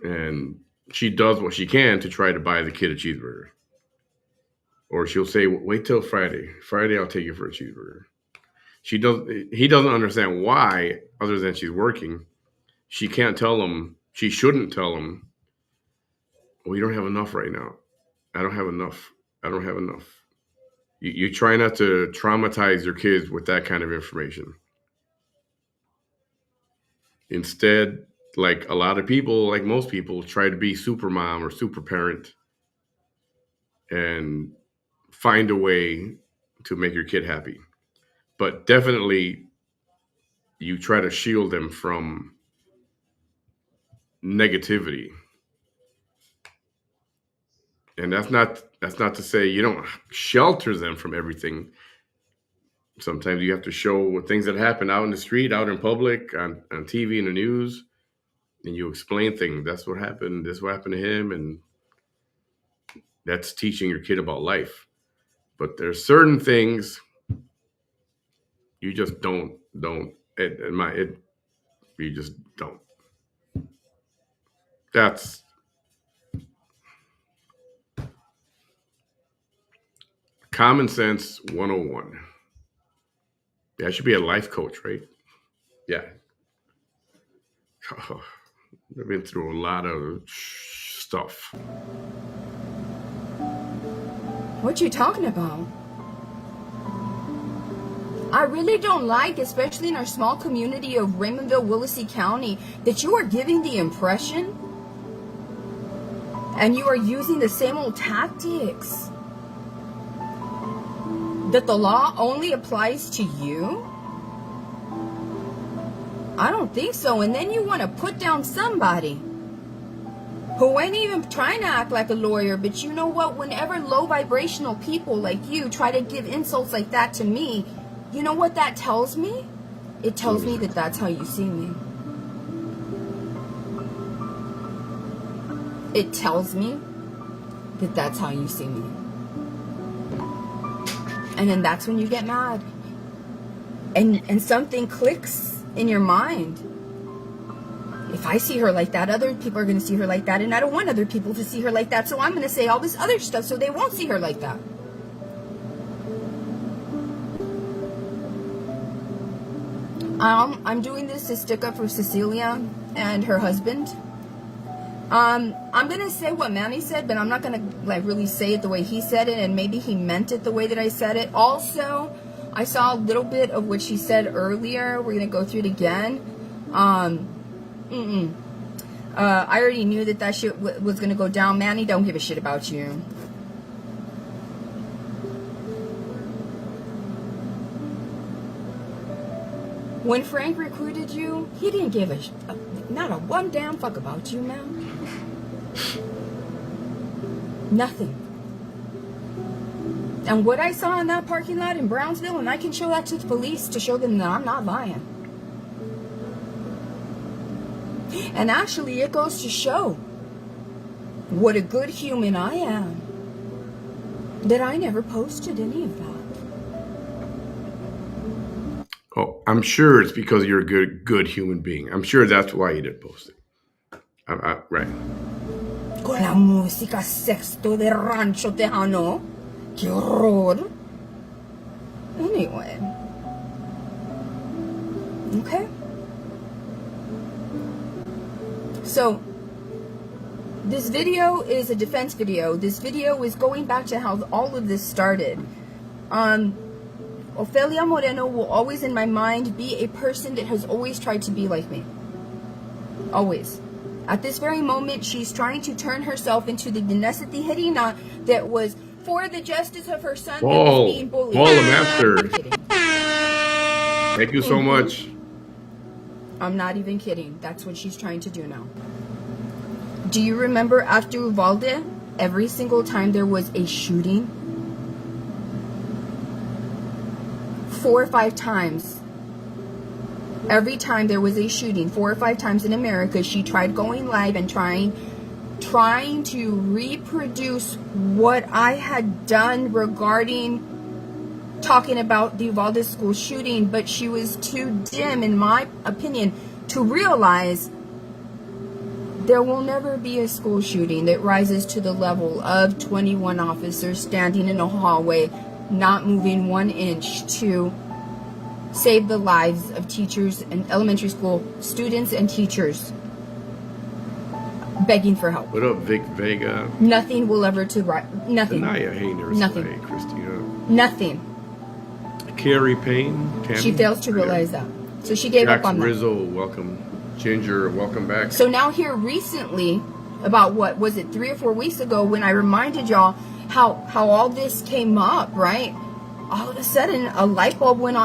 and she does what she can to try to buy the kid a cheeseburger. Or she'll say, "Wait till Friday. Friday, I'll take you for a cheeseburger." He doesn't understand why, other than she's working. She can't tell him. She shouldn't tell him, "We don't have enough right now. I don't have enough. I don't have enough." You try not to traumatize your kids with that kind of information. Instead, like a lot of people, like most people, try to be super mom or super parent and find a way to make your kid happy. But definitely, you try to shield them from negativity. And that's not to say you don't shelter them from everything. Sometimes you have to show things that happen out in the street, out in public, on TV and the news, and you explain things. That's what happened. This what happened to him, and that's teaching your kid about life. But there's certain things you just don't. You just don't. That's common sense 101. Yeah, I should be a life coach, right? Yeah. I've been through a lot of stuff. What you talking about? I really don't like, especially in our small community of Raymondville, Willacy County, that you are giving the impression and you are using the same old tactics that the law only applies to you. I don't think so. And then you want to put down somebody who ain't even trying to act like a lawyer. But you know what? Whenever low vibrational people like you try to give insults like that to me, you know what that tells me? It tells me that that's how you see me. It tells me that that's how you see me. And then that's when you get mad. And something clicks in your mind. If I see her like that, other people are going to see her like that. And I don't want other people to see her like that. So I'm going to say all this other stuff so they won't see her like that. I'm doing this to stick up for Cecilia and her husband. I'm gonna say what Manny said, but I'm not gonna like really say it the way he said it, and maybe he meant it the way that I said it. Also, I saw a little bit of what she said earlier. We're gonna go through it again. I already knew that shit was gonna go down. Manny don't give a shit about you. When Frank recruited you, he didn't give not a one damn fuck about you, man. Nothing. And what I saw in that parking lot in Brownsville, and I can show that to the police to show them that I'm not lying. And actually, it goes to show what a good human I am, that I never posted any of that. Oh, I'm sure it's because you're a good human being. I'm sure that's why you didn't post it. Right. Con la música sexto de rancho tejano. ¡Qué horror! Anyway. Okay. So, this video is a defense video. This video is going back to how all of this started. Ofelia Moreno will always in my mind be a person that has always tried to be like me. Always. At this very moment, she's trying to turn herself into the Vanessa Tijerina that was for the justice of her son that was being bullied. Paul the Master. Thank you so much. I'm not even kidding. That's what she's trying to do now. Do you remember after Uvalde, every single time there was a shooting? 4 or 5 times. Every time there was a shooting, 4 or 5 times in America, she tried going live and trying to reproduce what I had done regarding talking about the Uvalde school shooting, but she was too dim, in my opinion, to realize There will never be a school shooting that rises to the level of 21 officers standing in a hallway, not moving 1 inch to save the lives of teachers and elementary school students and teachers begging for help. What up, Vic Vega? Nothing will ever nothing. Anaya Hayner. Nothing. Hey, Christina. Nothing. Carrie Payne. Tammy. She fails to realize that. So she gave up on that. Rizzo, welcome. Ginger, welcome back. So now here recently, about what was it, 3 or 4 weeks ago, when I reminded y'all how all this came up, right? All of a sudden, a light bulb went in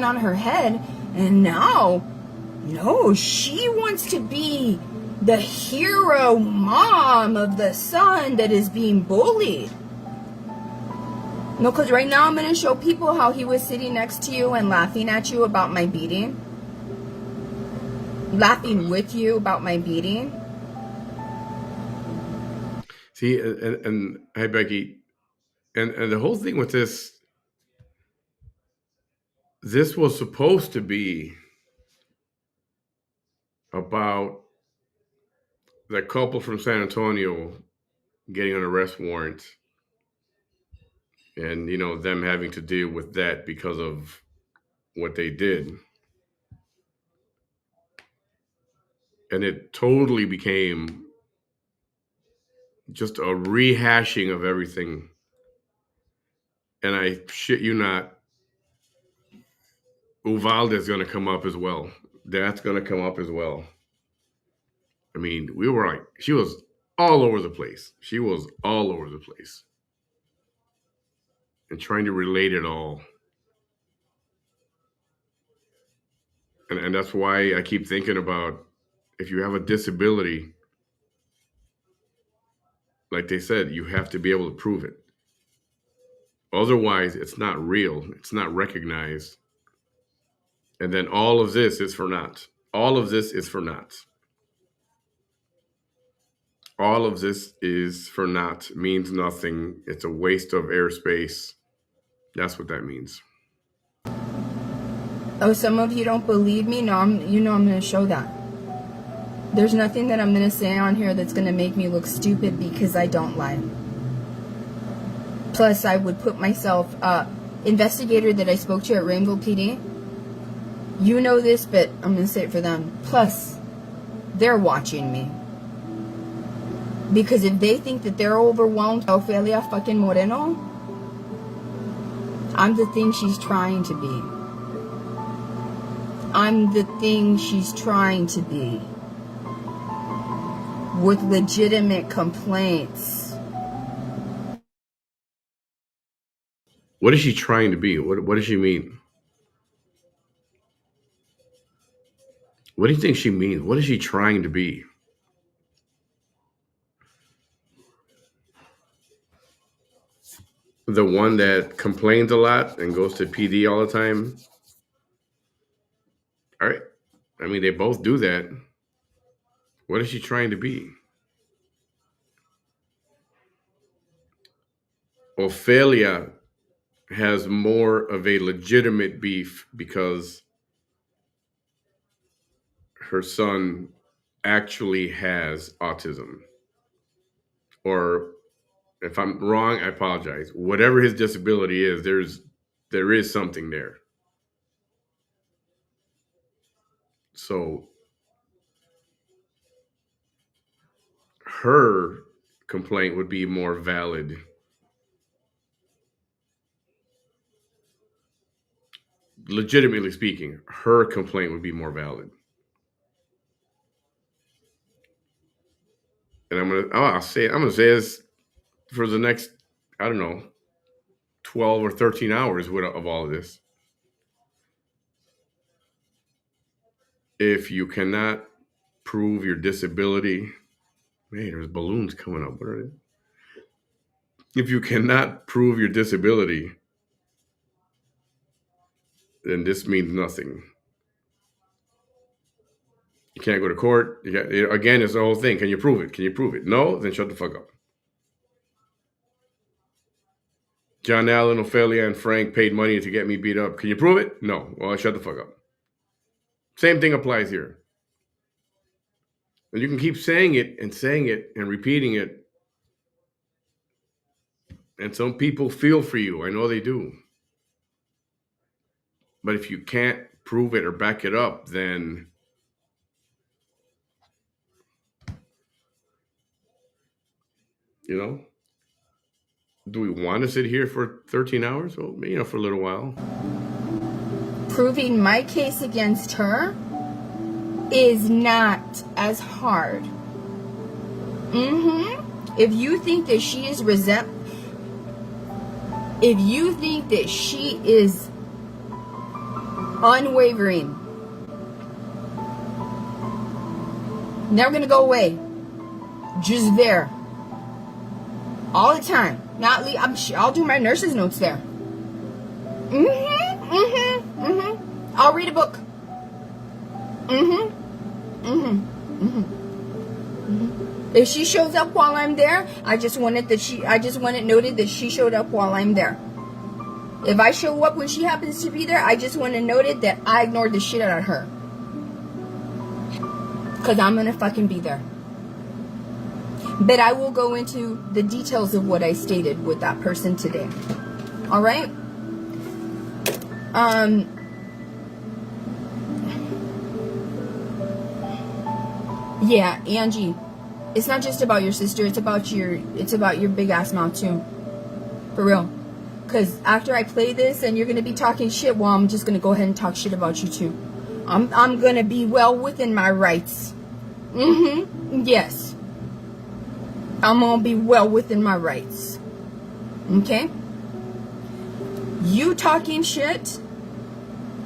on her head, and now, no, she wants to be the hero mom of the son that is being bullied. No, because right now I'm going to show people how he was sitting next to you and laughing at you about my beating. Laughing with you about my beating. See, and hey, Becky, and the whole thing with this was supposed to be about that couple from San Antonio getting an arrest warrant, and them having to deal with that because of what they did. And it totally became just a rehashing of everything. And I shit you not, Uvalde is going to come up as well. That's going to come up as well. I mean, we were like, she was all over the place. She was all over the place. And trying to relate it all. And that's why I keep thinking about, if you have a disability, like they said, you have to be able to prove it. Otherwise, it's not real. It's not recognized. And then all of this is for naught. All of this is for naught. All of this is for naught. Means nothing. It's a waste of airspace. That's what that means. Oh, some of you don't believe me? No, I'm going to show that. There's nothing that I'm going to say on here that's going to make me look stupid, because I don't lie. Plus, I would put myself, investigator that I spoke to at Rainbow PD, you know this, but I'm going to say it for them. Plus, they're watching me. Because if they think that they're overwhelmed, Ofelia fucking Moreno, I'm the thing she's trying to be. I'm the thing she's trying to be. With legitimate complaints. What is she trying to be? What does she mean? What do you think she means? What is she trying to be? The one that complains a lot and goes to PD all the time? All right. I mean, they both do that. What is she trying to be? Ophelia has more of a legitimate beef because her son actually has autism. Or if I'm wrong, I apologize. Whatever his disability is, there is something there. So her complaint would be more valid. Legitimately speaking, her complaint would be more valid. And I'm gonna say this for the next, I don't know, 12 or 13 hours of all of this. If you cannot prove your disability, hey, there's balloons coming up. What are they? If you cannot prove your disability, then this means nothing. You can't go to court. Again, it's the whole thing. Can you prove it? Can you prove it? No? Then shut the fuck up. John Allen, Ophelia, and Frank paid money to get me beat up. Can you prove it? No. Well, shut the fuck up. Same thing applies here. And you can keep saying it and repeating it. And some people feel for you. I know they do. But if you can't prove it or back it up, then, you know, do we want to sit here for 13 hours? Well, for a little while. Proving my case against her is not as hard. If you think that she is if you think that she is unwavering, never gonna go away, just there, all the time. I'll do my nurse's notes there. I'll read a book. If she shows up while I'm there, I just want it noted that she showed up while I'm there. If I show up when she happens to be there, I just want it noted that I ignored the shit out of her. Because I'm gonna fucking be there. But I will go into the details of what I stated with that person today. Alright? Yeah, Angie. It's not just about your sister, it's about your big ass mouth too. For real. Because after I play this and you're going to be talking shit, well, I'm just going to go ahead and talk shit about you too. I'm going to be well within my rights. Yes. I'm going to be well within my rights. Okay? You talking shit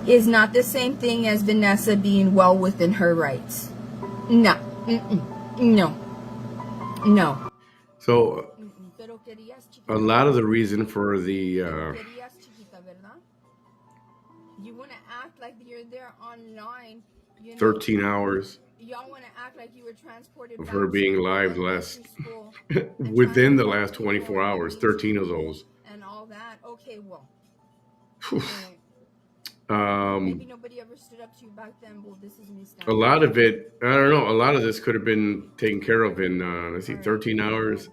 is not the same thing as Vanessa being well within her rights. No. No. No. So, a lot of the reason for the You want to act like you're there online. 13 hours Y'all want to act like you were transported of back her being to live within the last 24 hours, 13 of those. And all that. Okay, well. Maybe nobody ever stood up to you back then. Well, this is me standing. A lot of it, I don't know, a lot of this could have been taken care of in, 13 hours,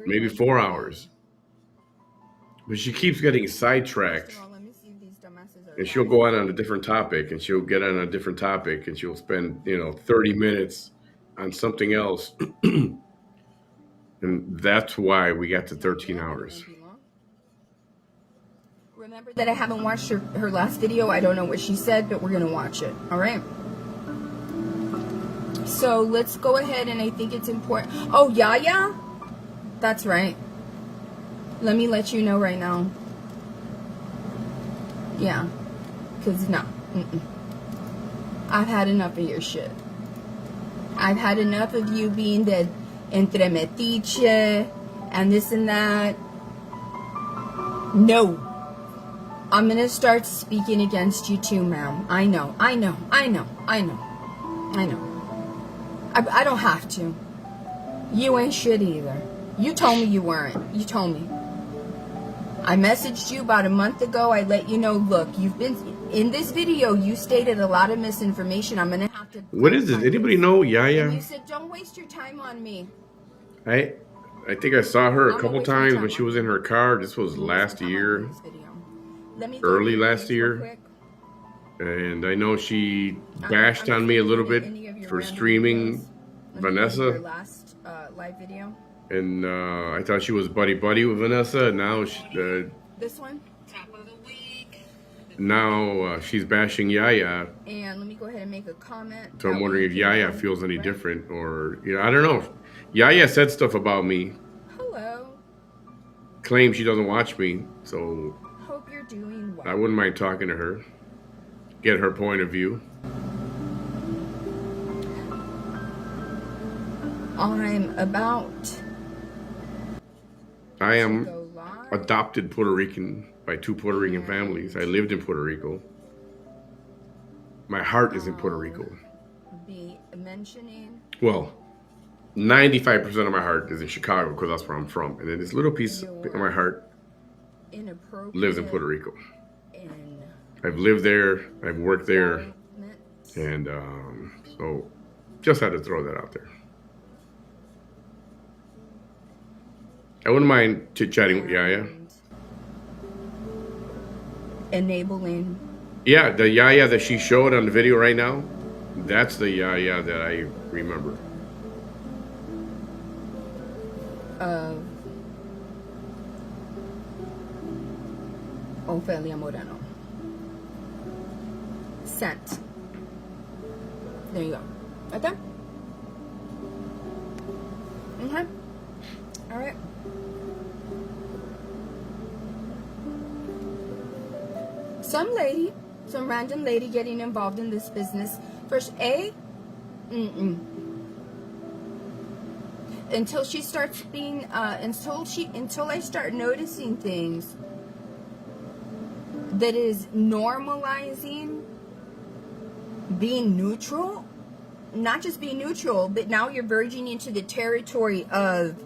maybe 4 hours. But she keeps getting sidetracked. And she'll go on a different topic, and she'll get on a different topic, and she'll spend, 30 minutes on something else. And that's why we got to 13 hours. Remember that I haven't watched her last video. I don't know what she said, but we're going to watch it. All right? So let's go ahead, and I think it's important. Oh, Yaya? That's right. Let me let you know right now. Yeah. Because, no. I've had enough of your shit. I've had enough of you being the entremetiche and this and that. No. I'm going to start speaking against you too, ma'am. I know. I don't have to. You ain't shit either. You told me you weren't. You told me. I messaged you about a month ago. I let you know, look, you've been... In this video, you stated a lot of misinformation. I'm going to have to... What is this? Anybody know Yaya? And you said, don't waste your time on me. I think I saw her a couple times when she was in her car. This was last year. Early last year. And I know she bashed on me a little bit for streaming Vanessa. Last live video. And I thought she was buddy-buddy with Vanessa. And now this one? Now she's bashing Yaya. And let me go ahead and make a comment. So I'm wondering if Yaya feels any different, or I don't know. Yaya said stuff about me. Hello. Claims she doesn't watch me, so hope you're doing well. I wouldn't mind talking to her, get her point of view. I am adopted Puerto Rican by 2 Puerto Rican families. I lived in Puerto Rico. My heart is in Puerto Rico. Well, 95% of my heart is in Chicago because that's where I'm from. And then this little piece of my heart lives in Puerto Rico. I've lived there. I've worked there. And so Just had to throw that out there. I wouldn't mind chit-chatting with Yaya. Enabling. Yeah, the Yaya that she showed on the video right now, that's the Yaya that I remember. Ofelia Moreno. Sent. There you go. Right there. Okay. All right. Some random lady getting involved in this business. First, until she starts being, until I start noticing things that is normalizing being neutral, not just being neutral, but now you're verging into the territory of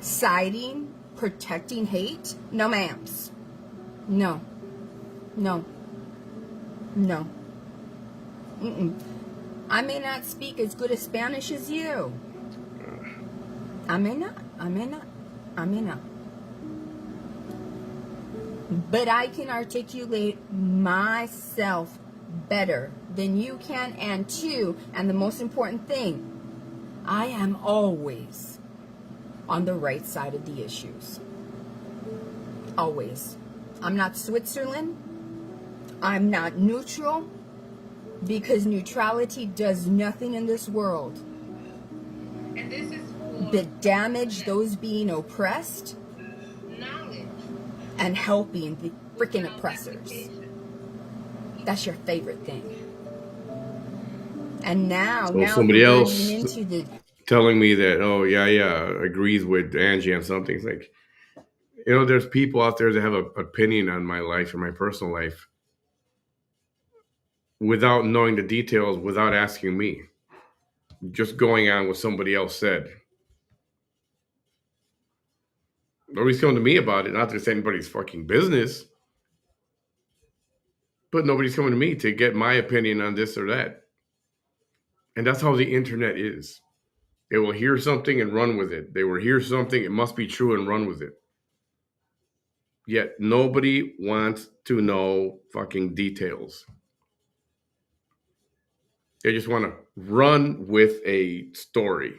siding, protecting hate. No, ma'ams. No. I may not speak as good as Spanish as you. I may not. But I can articulate myself better than you can, and two, and the most important thing, I am always on the right side of the issues. Always. I'm not Switzerland. I'm not neutral, because neutrality does nothing in this world and this is but damage those being oppressed and helping the freaking oppressors. That's your favorite thing. And now somebody we're else getting into the telling me that, oh yeah, agrees with Angie on something. It's like, there's people out there that have an opinion on my life and my personal life without knowing the details, without asking me, just going on what somebody else said. Nobody's coming to me about it. Not that it's anybody's fucking business, but nobody's coming to me to get my opinion on this or that. And that's how the internet is. They will hear something and run with it. They will hear something, it must be true, and run with it. Yet nobody wants to know fucking details. They just want to run with a story.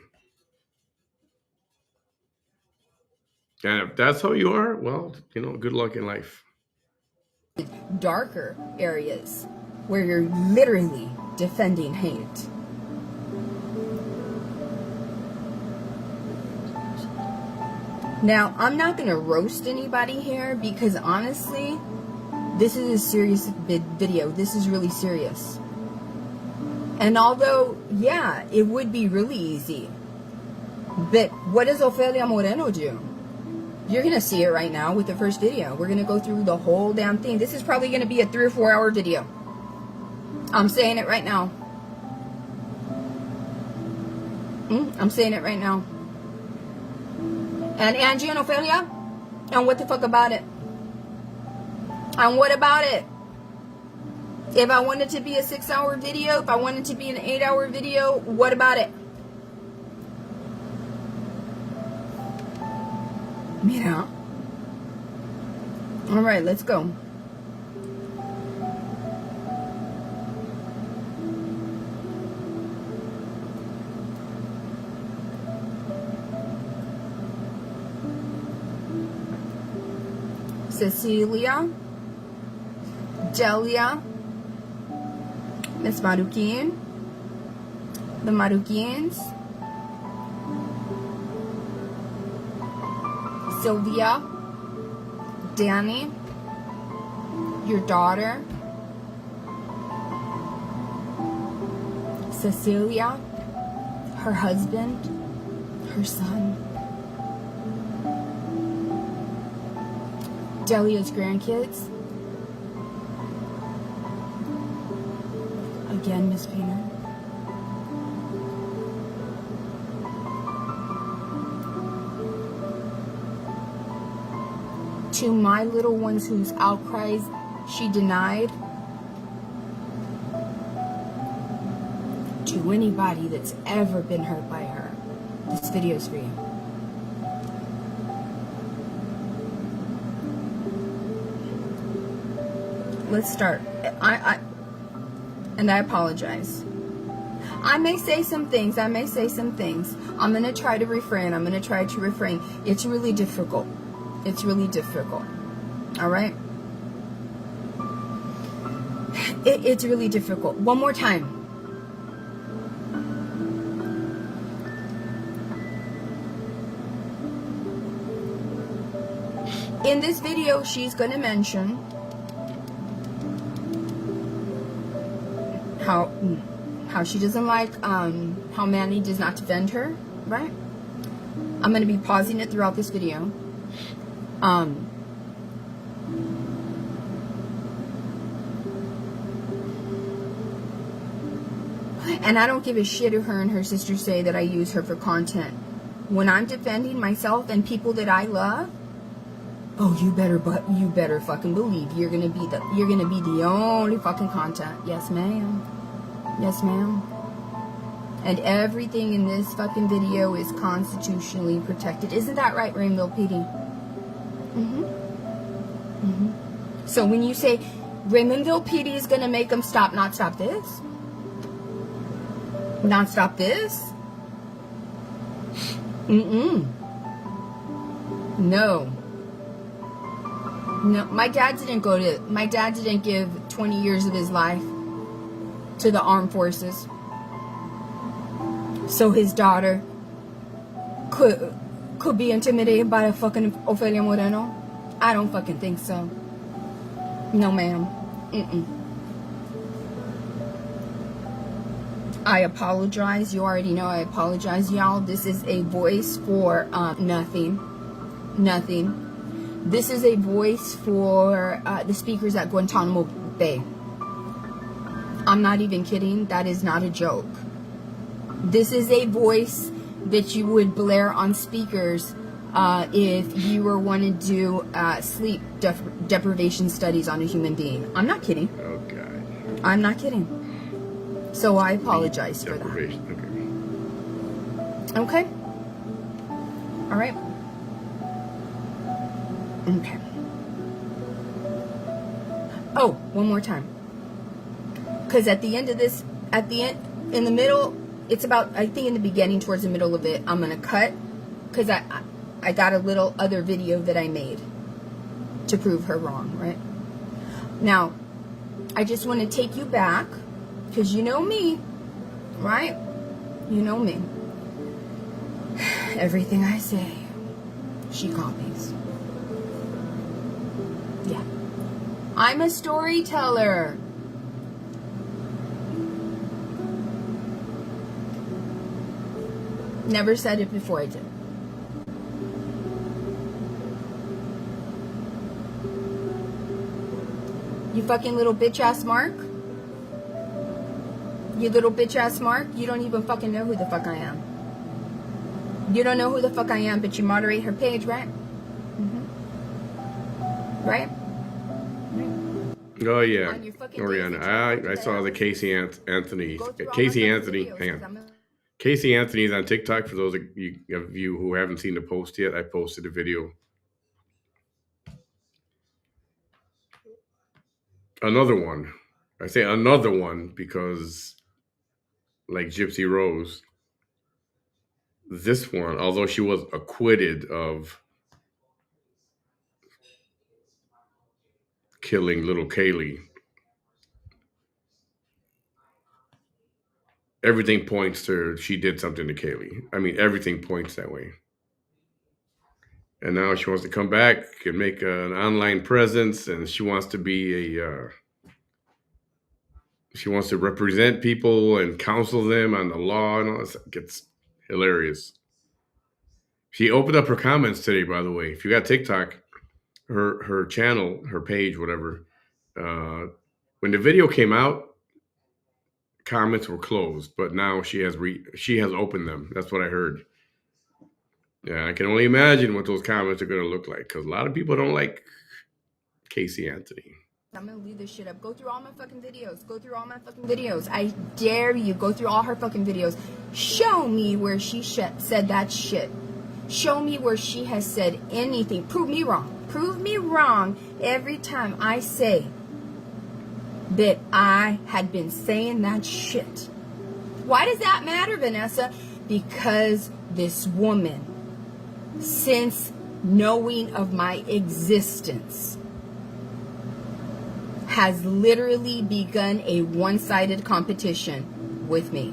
And if that's how you are, well, good luck in life. darker areas where you're literally defending hate. Now, I'm not going to roast anybody here because honestly, this is a serious video. This is really serious. And although, yeah, it would be really easy, but what does Ofelia Moreno do? You're going to see it right now with the first video. We're going to go through the whole damn thing. This is probably going to be a 3 or 4 hour video. I'm saying it right now. I'm saying it right now. And Angie and Ofelia? And what the fuck about it? And what about it? If I wanted to be a 6 hour video, if I wanted to be an 8 hour video, what about it? Mira. Alright, let's go. Cecilia, Delia, Miss Marukin, the Marukins, Sylvia, Danny, your daughter, Cecilia, her husband, her son, Delia's grandkids, again, Miss Peter, to my little ones whose outcries she denied, to anybody that's ever been hurt by her. This video is for you. Let's start. I apologize. I may say some things. I'm going to try to refrain. It's really difficult. All right? It's really difficult. One more time. In this video, she's going to mention how she doesn't like how Manny does not defend her, right? I'm going to be pausing it throughout this video. And I don't give a shit if her and her sister say that I use her for content. When I'm defending myself and people that I love, oh, you better fucking believe you're gonna be the only fucking content. Yes, ma'am. Yes, ma'am. And everything in this fucking video is constitutionally protected. Isn't that right, Rainbow PD? So when you say Raymondville PD is gonna make them not stop this? Not stop this? No. No, my dad didn't give 20 years of his life to the armed forces. So his daughter could be intimidated by a fucking Ofelia Moreno? I don't fucking think so. No, ma'am. I apologize. You already know I apologize, y'all. This is a voice for nothing. This is a voice for the speakers at Guantanamo Bay. I'm not even kidding. That is not a joke. This is a voice that you would blare on speakers if you were wanting to do sleep deprivation studies on a human being. I'm not kidding. Oh, God. I'm not kidding. So I apologize for that. Okay? All right? Okay. Oh, one more time. Because at the end of this, in the middle, it's about, I think in the beginning, towards the middle of it, I'm going to cut. Because I got a little other video that I made to prove her wrong, right? Now, I just want to take you back. Because you know me, right? You know me. Everything I say, she copies. Yeah. I'm a storyteller. Never said it before I did. You fucking little bitch ass Mark. You little bitch ass Mark, you don't even fucking know who the fuck I am. You don't know who the fuck I am, but you moderate her page, right? Right? Oh, yeah. Oriana, I saw the Casey Anthony. Hang on. Casey Anthony's on TikTok. For those of you who haven't seen the post yet, I posted a video. Another one. I say another one because, like Gypsy Rose, this one, although she was acquitted of killing little Kaylee, everything points to she did something to Kaylee. I mean, everything points that way. And now she wants to come back and make an online presence, and she wants to be she wants to represent people and counsel them on the law and all this. It gets hilarious. She opened up her comments today, by the way. If you got TikTok, her channel, her page, whatever, when the video came out, comments were closed, but now she has opened them. That's what I heard. Yeah, I can only imagine what those comments are going to look like, because a lot of people don't like Casey Anthony. I'm gonna leave this shit up. Go through all my fucking videos. Go through all my fucking videos. I dare you. Go through all her fucking videos. Show me where she said that shit. Show me where she has said anything. Prove me wrong. Prove me wrong every time I say that I had been saying that shit. Why does that matter, Vanessa? Because this woman, since knowing of my existence, has literally begun a one-sided competition with me.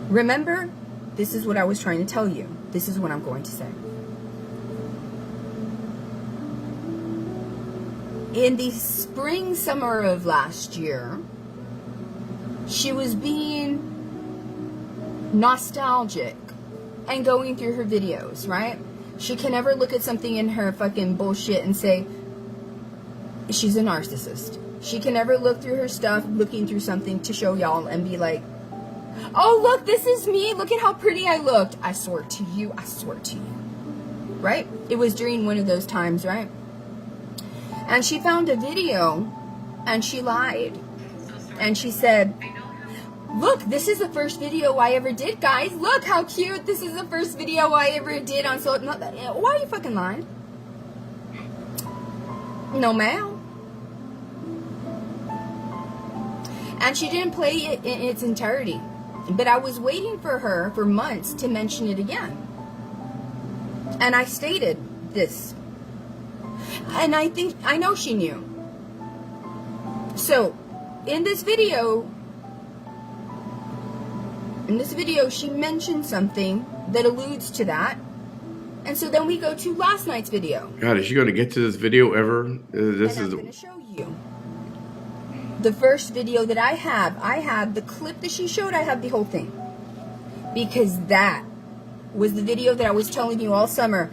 Remember, this is what I was trying to tell you. This is what I'm going to say. In the spring, summer of last year, she was being nostalgic and going through her videos, right? She can never look at something in her fucking bullshit and say, she's a narcissist. She can never look through her stuff, looking through something to show y'all and be like, oh, look, this is me. Look at how pretty I looked. I swear to you. I swear to you. Right? It was during one of those times, right? And she found a video and she lied. And she said, look, this is the first video I ever did, guys. Look how cute. This is the first video I ever did on why are you fucking lying? No, ma'am. And she didn't play it in its entirety. But I was waiting for her for months to mention it again. And I stated this. And I know she knew. So, in this video, she mentioned something that alludes to that. And so then we go to last night's video. God, is she going to get to this video ever? I'm going to show you the first video that I have the clip that she showed. I have the whole thing, because that was the video that I was telling you all summer.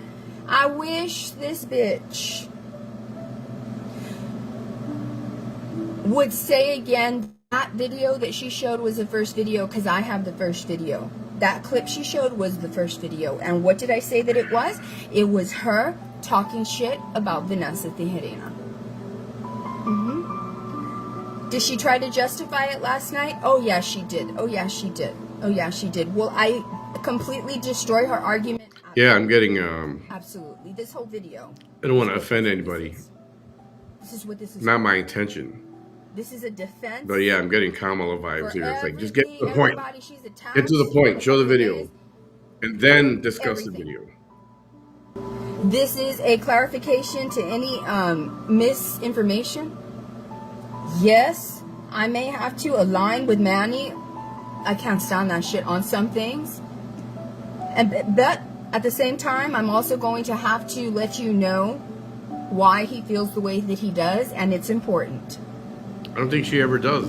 I wish this bitch would say again that video that she showed was the first video, because I have the first video. That clip she showed was the first video. And what did I say that it was? It was her talking shit about Vanessa Tijerina. Did she try to justify it last night? Oh, yeah, she did. Oh, yeah, she did. Oh, yeah, she did. Will I completely destroy her argument? Yeah, I'm getting... Absolutely. This whole video. I don't want to offend anybody. This is what this is. Not my intention. This is a defense. But yeah, I'm getting Kamala vibes here. It's like, just get to the point. Get Get to the point. Show the video. And then discuss the video. This is a clarification to any misinformation. Yes, I may have to align with Manny. I can't stand that shit on some things. But at the same time, I'm also going to have to let you know why he feels the way that he does, and it's important. I don't think she ever does.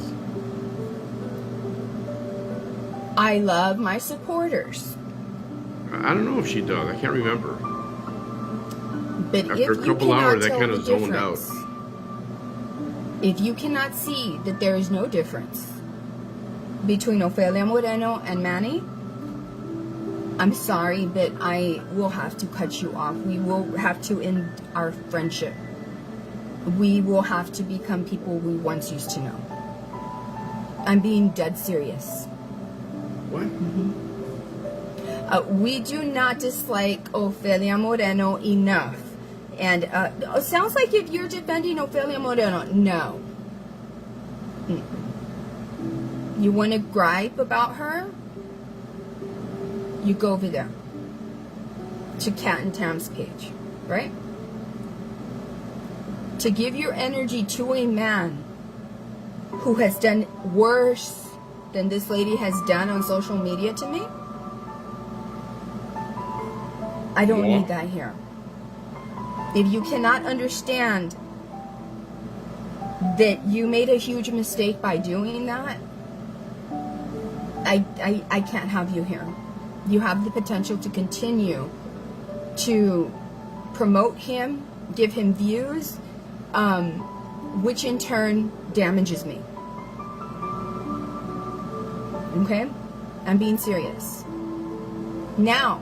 I love my supporters. I don't know if she does. I can't remember. But after a couple hours, I kind of zoned out. If you cannot see that there is no difference between Ofelia Moreno and Manny, I'm sorry, but I will have to cut you off. We will have to end our friendship. We will have to become people we once used to know. I'm being dead serious. What? We do not dislike Ofelia Moreno enough. And it sounds like if you're defending Ofelia Moreno, no. You want to gripe about her? You go over there to Kat and Tam's page, right? To give your energy to a man who has done worse than this lady has done on social media to me, I don't need that here. If you cannot understand that you made a huge mistake by doing that, I can't have you here. You have the potential to continue to promote him, give him views, which in turn damages me. Okay? I'm being serious. Now,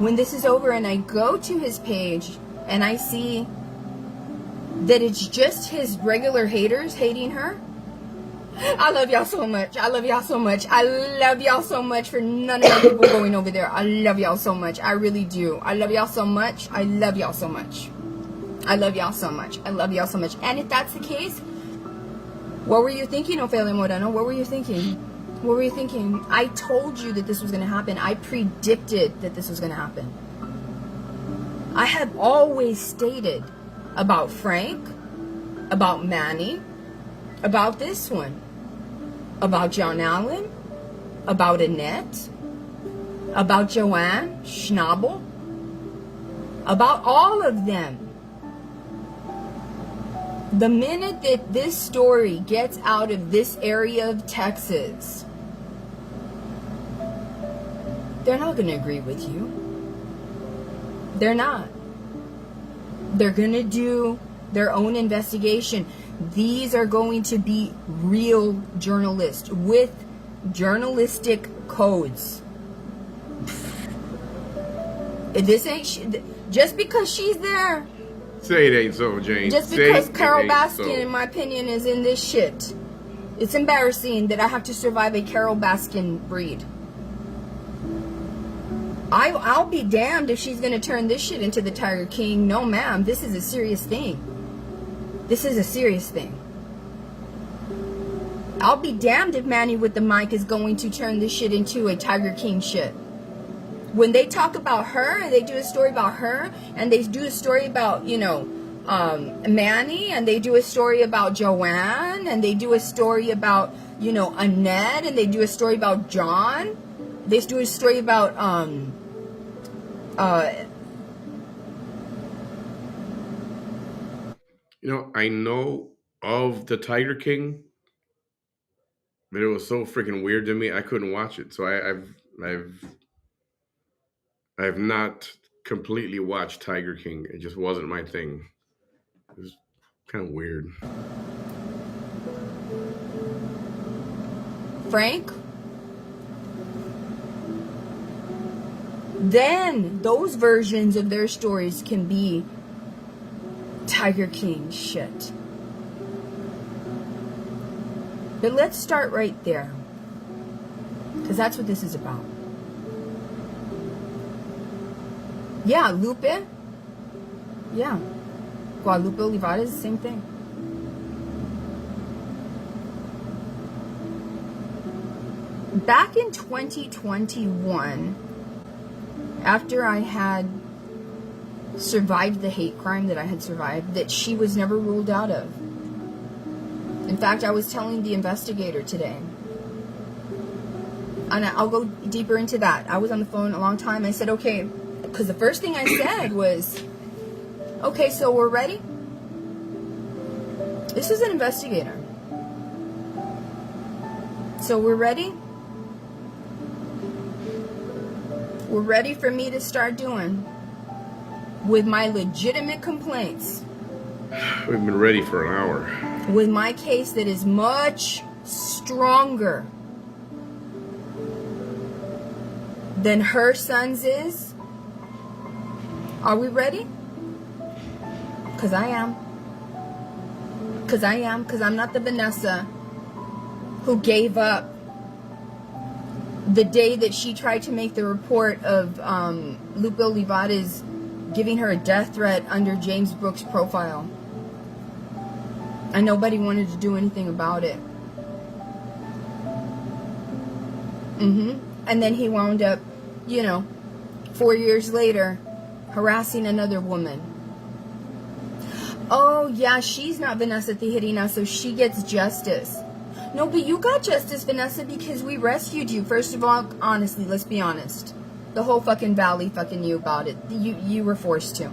when this is over and I go to his page and I see that it's just his regular haters hating her. I love y'all so much. I love y'all so much. I love y'all so much for none of the people going over there. I love y'all so much. I really do. I love y'all so much. I love y'all so much. I love y'all so much. I love y'all so much. And if that's the case, what were you thinking, Ophelia Moreno? What were you thinking? What were you thinking? I told you that this was going to happen. I predicted that this was going to happen. I have always stated about Frank, about Manny, about this one, about John Allen, about Annette, about Joanne Schnabel, about all of them. The minute that this story gets out of this area of Texas, they're not going to agree with you. They're not. They're going to do their own investigation. These are going to be real journalists with journalistic codes. This ain't just because she's there. Say it ain't so, Jane. Just because Carol Baskin, in my opinion, is in this shit. It's embarrassing that I have to survive a Carol Baskin breed. I'll be damned if she's going to turn this shit into the Tiger King. No, ma'am. This is a serious thing. This is a serious thing. I'll be damned if Manny with the mic is going to turn this shit into a Tiger King shit. When they talk about her, and they do a story about her, and they do a story about, you know, Manny, and they do a story about Joanne, and they do a story about, you know, Annette, and they do a story about John. They do a story about, You know, I know of the Tiger King, but it was so freaking weird to me. I couldn't watch it, so I've not completely watched Tiger King. It just wasn't my thing. It was kind of weird. Frank. Then those versions of their stories can be Tiger King shit. But let's start right there, because that's what this is about. Yeah, Lupe. Yeah. Guadalupe Olivada is the same thing. Back in 2021, after I had survived the hate crime that I had survived, that she was never ruled out of. In fact, I was telling the investigator today, and I'll go deeper into that. I was on the phone a long time. I said, okay, because the first thing I said was, okay, so we're ready? This is an investigator. So we're ready? We're ready for me to start doing with my legitimate complaints. We've been ready for an hour. With my case that is much stronger than her son's is. Are we ready? Because I am. Because I am. Because I'm not the Vanessa who gave up the day that she tried to make the report of Lupe Olivada's giving her a death threat under James Brooks' profile. And nobody wanted to do anything about it. And then he wound up, 4 years later, harassing another woman. Oh, yeah, she's not Vanessa Tijerina, so she gets justice. No, but you got justice, Vanessa, because we rescued you. First of all, honestly, let's be honest. The whole fucking valley fucking knew about it. You were forced to.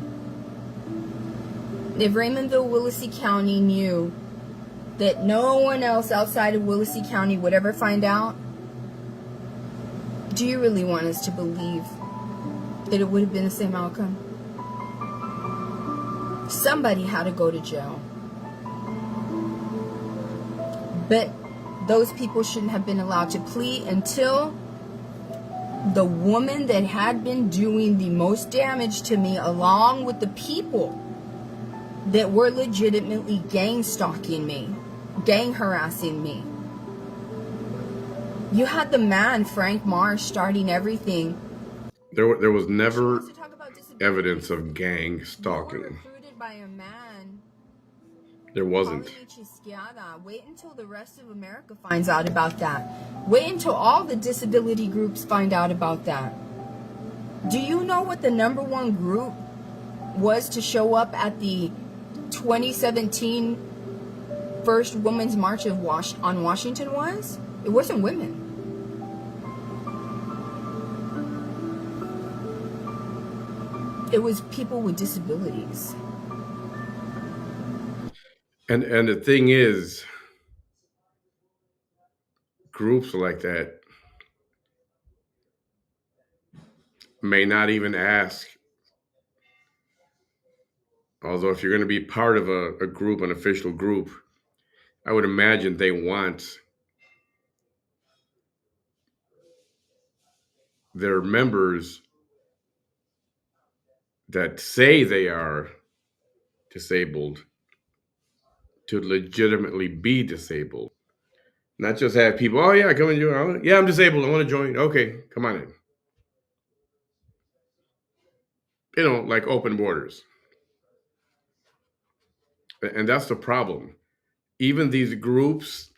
If Raymondville, Willacy County knew that no one else outside of Willacy County would ever find out, do you really want us to believe that it would have been the same outcome? Somebody had to go to jail. But those people shouldn't have been allowed to plead until the woman that had been doing the most damage to me, along with the people that were legitimately gang stalking me, gang harassing me. You had the man, Frank Marsh, starting everything. There was never evidence of gang stalking. You were recruited by a man. There wasn't. Wait until the rest of America finds out about that. Wait until all the disability groups find out about that. Do you know what the #1 group was to show up at the 2017 First Women's March on Washington was? It wasn't women. It was people with disabilities. And the thing is, groups like that may not even ask. Although if you're going to be part of a group, an official group, I would imagine they want their members that say they are disabled to legitimately be disabled. Not just have people, oh yeah, come and join. Yeah, I'm disabled. I want to join. Okay, come on in. Like open borders. And that's the problem. Even these groups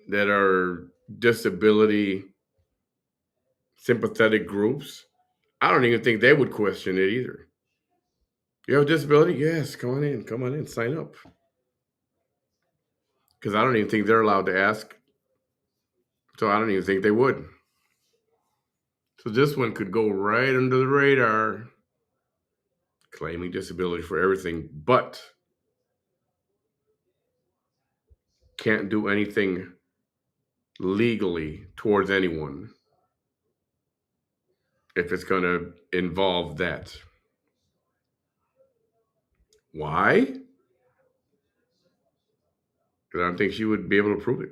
that are disability sympathetic groups, I don't even think they would question it either. You have a disability? Yes, come on in, sign up. Because I don't even think they're allowed to ask. So I don't even think they would. So this one could go right under the radar, claiming disability for everything, but can't do anything legally towards anyone if it's going to involve that. Why? Because I don't think she would be able to prove it.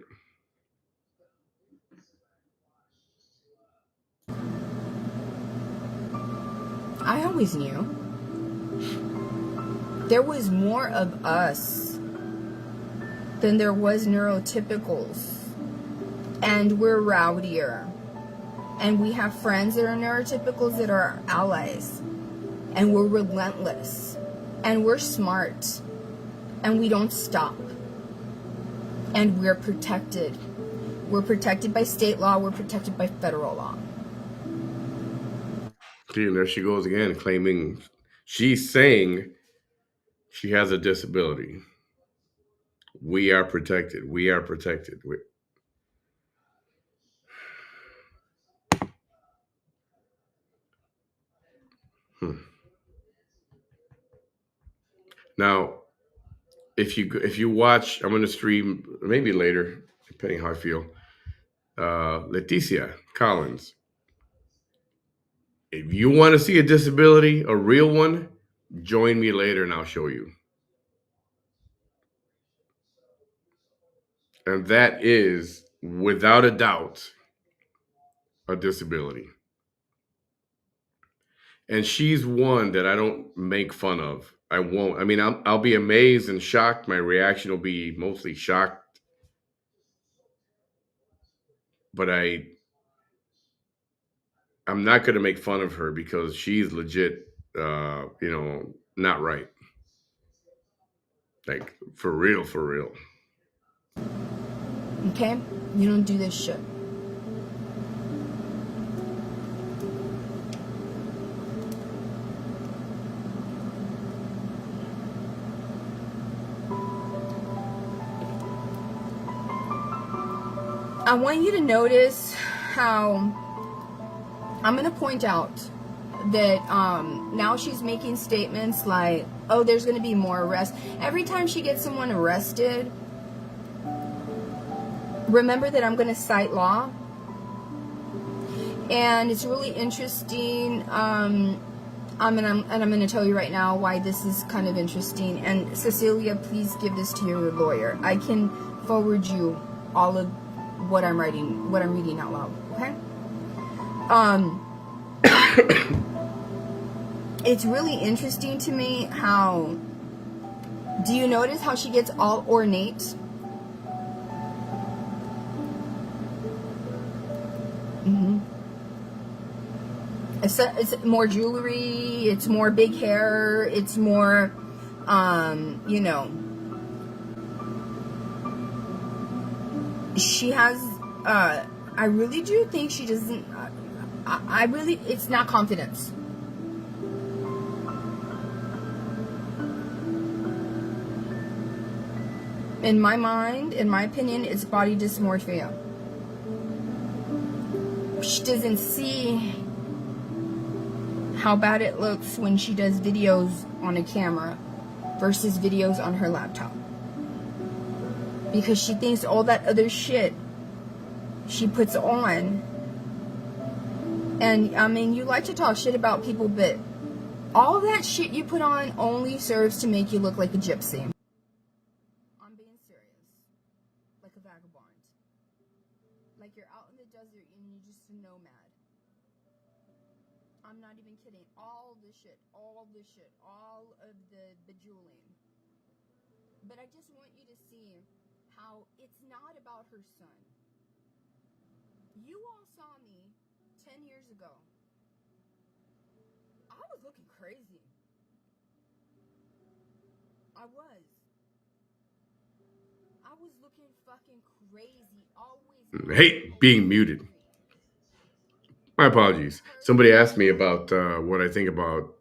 I always knew. There was more of us than there was neurotypicals. And we're rowdier. And we have friends that are neurotypicals that are allies. And we're relentless. And we're smart. And we don't stop. And we're protected. We're protected by state law. We're protected by federal law. See, and there she goes again, claiming she's saying she has a disability. We are protected. We are protected. Now, if you watch, I'm going to stream maybe later, depending how I feel. Leticia Collins. If you want to see a disability, a real one, join me later and I'll show you. And that is, without a doubt, a disability. And she's one that I don't make fun of. I won't. I mean, I'll be amazed and shocked. My reaction will be mostly shocked. But I'm not going to make fun of her because she's legit, not right. Like, for real, for real. Okay? You don't do this shit. I want you to notice how I'm going to point out that now she's making statements like, oh, there's going to be more arrests. Every time she gets someone arrested, remember that I'm going to cite law. And it's really interesting. I'm going to tell you right now why this is kind of interesting. And Cecilia, please give this to your lawyer. I can forward you all of what I'm reading out loud. Okay? It's really interesting to me how Do you notice how she gets all ornate? It's more jewelry, it's more big hair, it's more, you know, she has, I really do think she doesn't, I really, it's not confidence. In my mind, in my opinion, it's body dysmorphia. She doesn't see how bad it looks when she does videos on a camera versus videos on her laptop. Because she thinks all that other shit she puts on. And I mean, you like to talk shit about people, but all that shit you put on only serves to make you look like a gypsy. I'm being serious. Like a vagabond. Like you're out in the desert and you're just a nomad. I'm not even kidding. All of the bejeweling. But I just want you to see how it's not about her son. You all saw me 10 years ago. I was looking crazy. I was looking fucking crazy. Always. Hate being muted. My apologies. Somebody asked me about what I think about.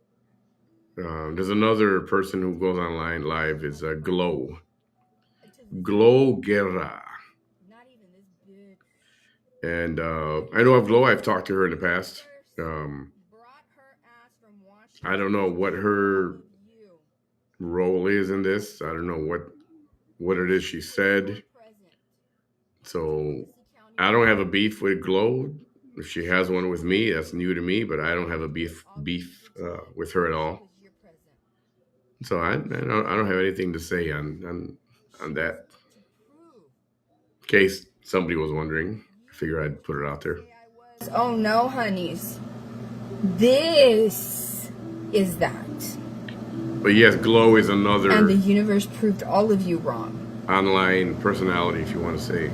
There's another person who goes online live. Is Glow. Glow Guerra. Not even this bitch. And I know of Glow. I've talked to her in the past. I don't know what her role is in this. I don't know what it is she said. So I don't have a beef with Glow. If she has one with me, that's new to me. But I don't have a beef with her at all. So I don't have anything to say on that. In case somebody was wondering, I figure I'd put it out there. Oh no, honeys. This is that. But yes, Glow is another. And the universe proved all of you wrong. Online personality, if you want to say.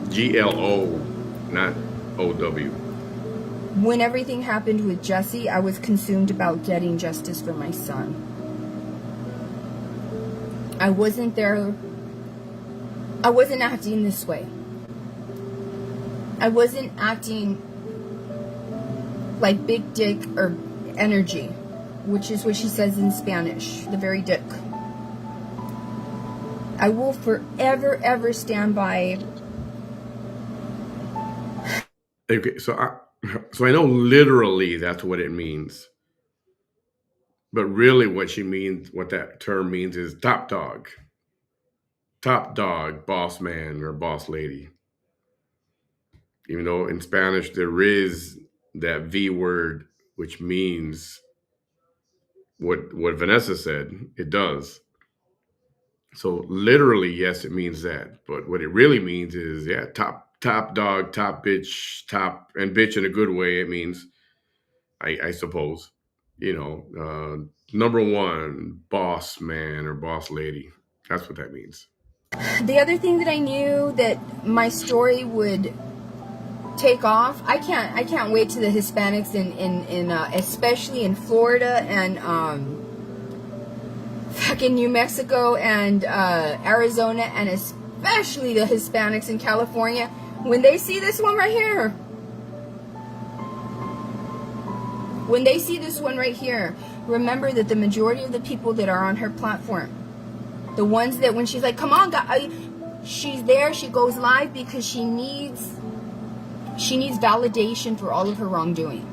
GLO, not OW. When everything happened with Jesse, I was consumed about getting justice for my son. I wasn't there. I wasn't acting this way. I wasn't acting like big dick or energy, which is what she says in Spanish, the very dick. I will forever, ever stand by. Okay, so I know literally that's what it means. But really what that term means is top dog. Top dog, boss man or boss lady. Even though in Spanish there is that V word, which means what Vanessa said, it does. So literally, yes, it means that. But what it really means is, yeah, top dog, top bitch, top, and bitch in a good way. It means, I suppose, number one boss man or boss lady. That's what that means. The other thing that I knew that my story would take off. I can't wait to the Hispanics in especially in Florida and fucking New Mexico and Arizona, and especially the Hispanics in California when they see this one right here. When they see this one right here, remember that the majority of the people that are on her platform, the ones that when she's like, come on, guys, she's there, she goes live because she needs validation for all of her wrongdoing.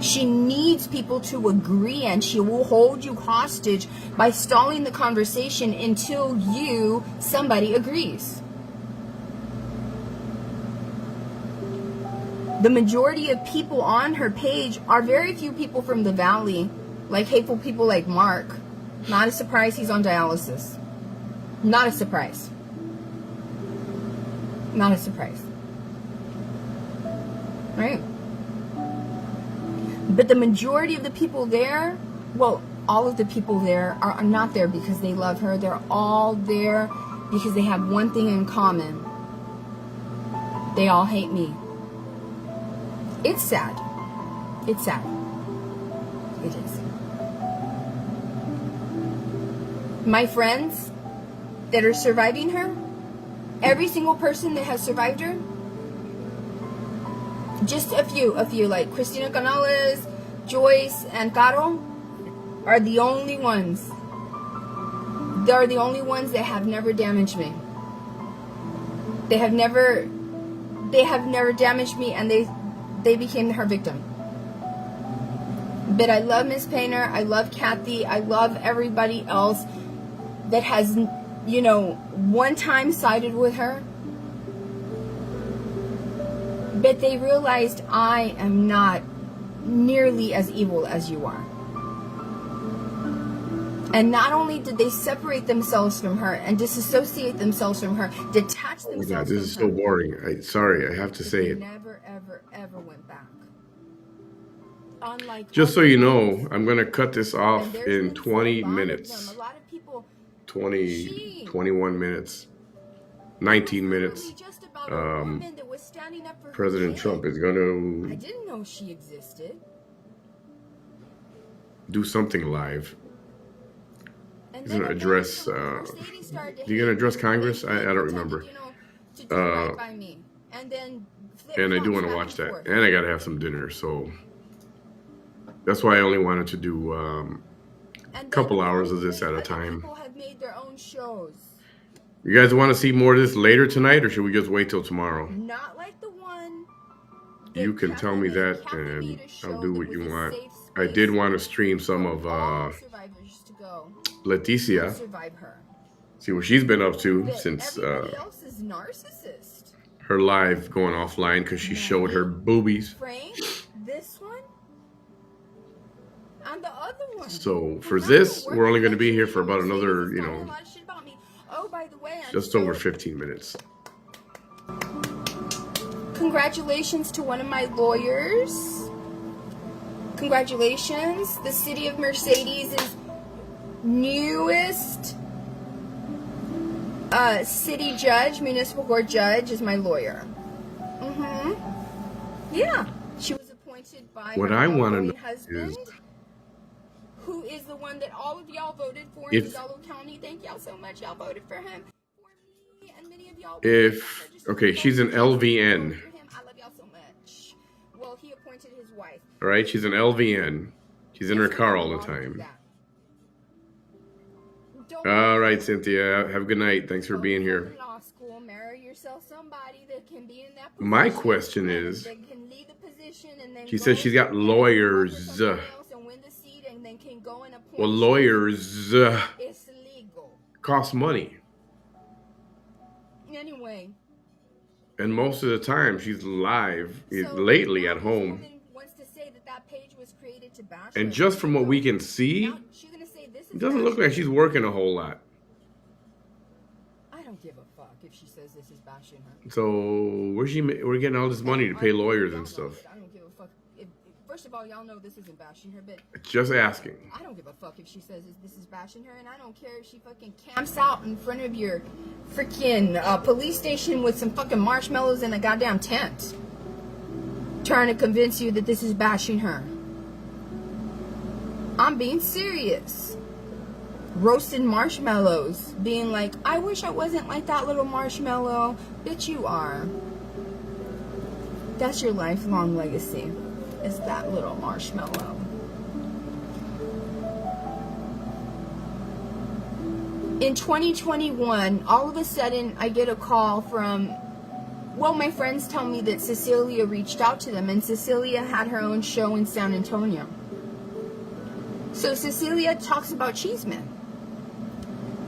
She needs people to agree, and she will hold you hostage by stalling the conversation until somebody agrees. The majority of people on her page are very few people from the Valley, like hateful people like Mark. Not a surprise he's on dialysis. Not a surprise. Not a surprise. Right? But the majority of the people there, well, all of the people there are not there because they love her. They're all there because they have one thing in common. They all hate me. It's sad. It's sad. It is. My friends that are surviving her, every single person that has survived her, just a few, like Christina Canales, Joyce, and Caro, are the only ones. They're the only ones that have never damaged me. They have never damaged me, and they became her victim. But I love Miss Painter. I love Kathy. I love everybody else that has, one time sided with her. But they realized I am not nearly as evil as you are. And not only did they separate themselves from her and disassociate themselves from her, detach themselves from her. This is so boring. Sorry, I have to say it. Never, ever went back. Unlike just so you know, I'm going to cut this off in 20 minutes. A lot of people, 21 minutes. 19 minutes. President Trump is going to... I didn't know she existed. Do something live. He's going to address... you're going to address Congress? I don't remember. And I do want to watch that. And I got to have some dinner, so... That's why I only wanted to do a couple hours of this at a time. People have made their own shows. You guys want to see more of this later tonight, or should we just wait till tomorrow? Not like the one. You can tell me that, and I'll do what you want. I did want to stream some of Leticia. See what she's been up to since her live going offline because she showed her boobies. Frank, this one. And the other one. So for this, we're only going to be here for about another, Oh, by the way, just over 15 minutes. Congratulations to one of my lawyers. Congratulations. The city of Mercedes' newest city judge, municipal court judge, is my lawyer. Yeah. She was appointed by her husband, who is the one that all of y'all voted for in Gallo County. Thank y'all so much. Y'all voted for him. For me, and many of y'all okay, she's an LVN. I love y'all so much. Well, he appointed his wife. All right, she's an LVN. She's in her car all the time. All right, Cynthia. Have a good night. Thanks for being here. Law school, marry yourself somebody that can be in that position. My question is, that can lead the position and then she says she's got lawyers. Well, lawyers it's legal. Cost money. Anyway. And most of the time, she's live lately at home. Wants to say that page was created to bash and just from what we can see, it doesn't look like she's working a whole lot. I don't give a fuck if she says this is bashing her. So we're getting all this money to pay lawyers and stuff. I don't give a fuck. First of all, y'all know this isn't bashing her, but just asking. I don't give a fuck if she says this is bashing her, and I don't care if she fucking camps out in front of your freaking police station with some fucking marshmallows in a goddamn tent, trying to convince you that this is bashing her. I'm being serious. Roasted marshmallows, being like, I wish I wasn't like that little marshmallow. Bitch, you are. That's your lifelong legacy. Is that little marshmallow. In 2021, all of a sudden, I get a call from, well, my friends tell me that Cecilia reached out to them, and Cecilia had her own show in San Antonio. So Cecilia talks about Cheeseman.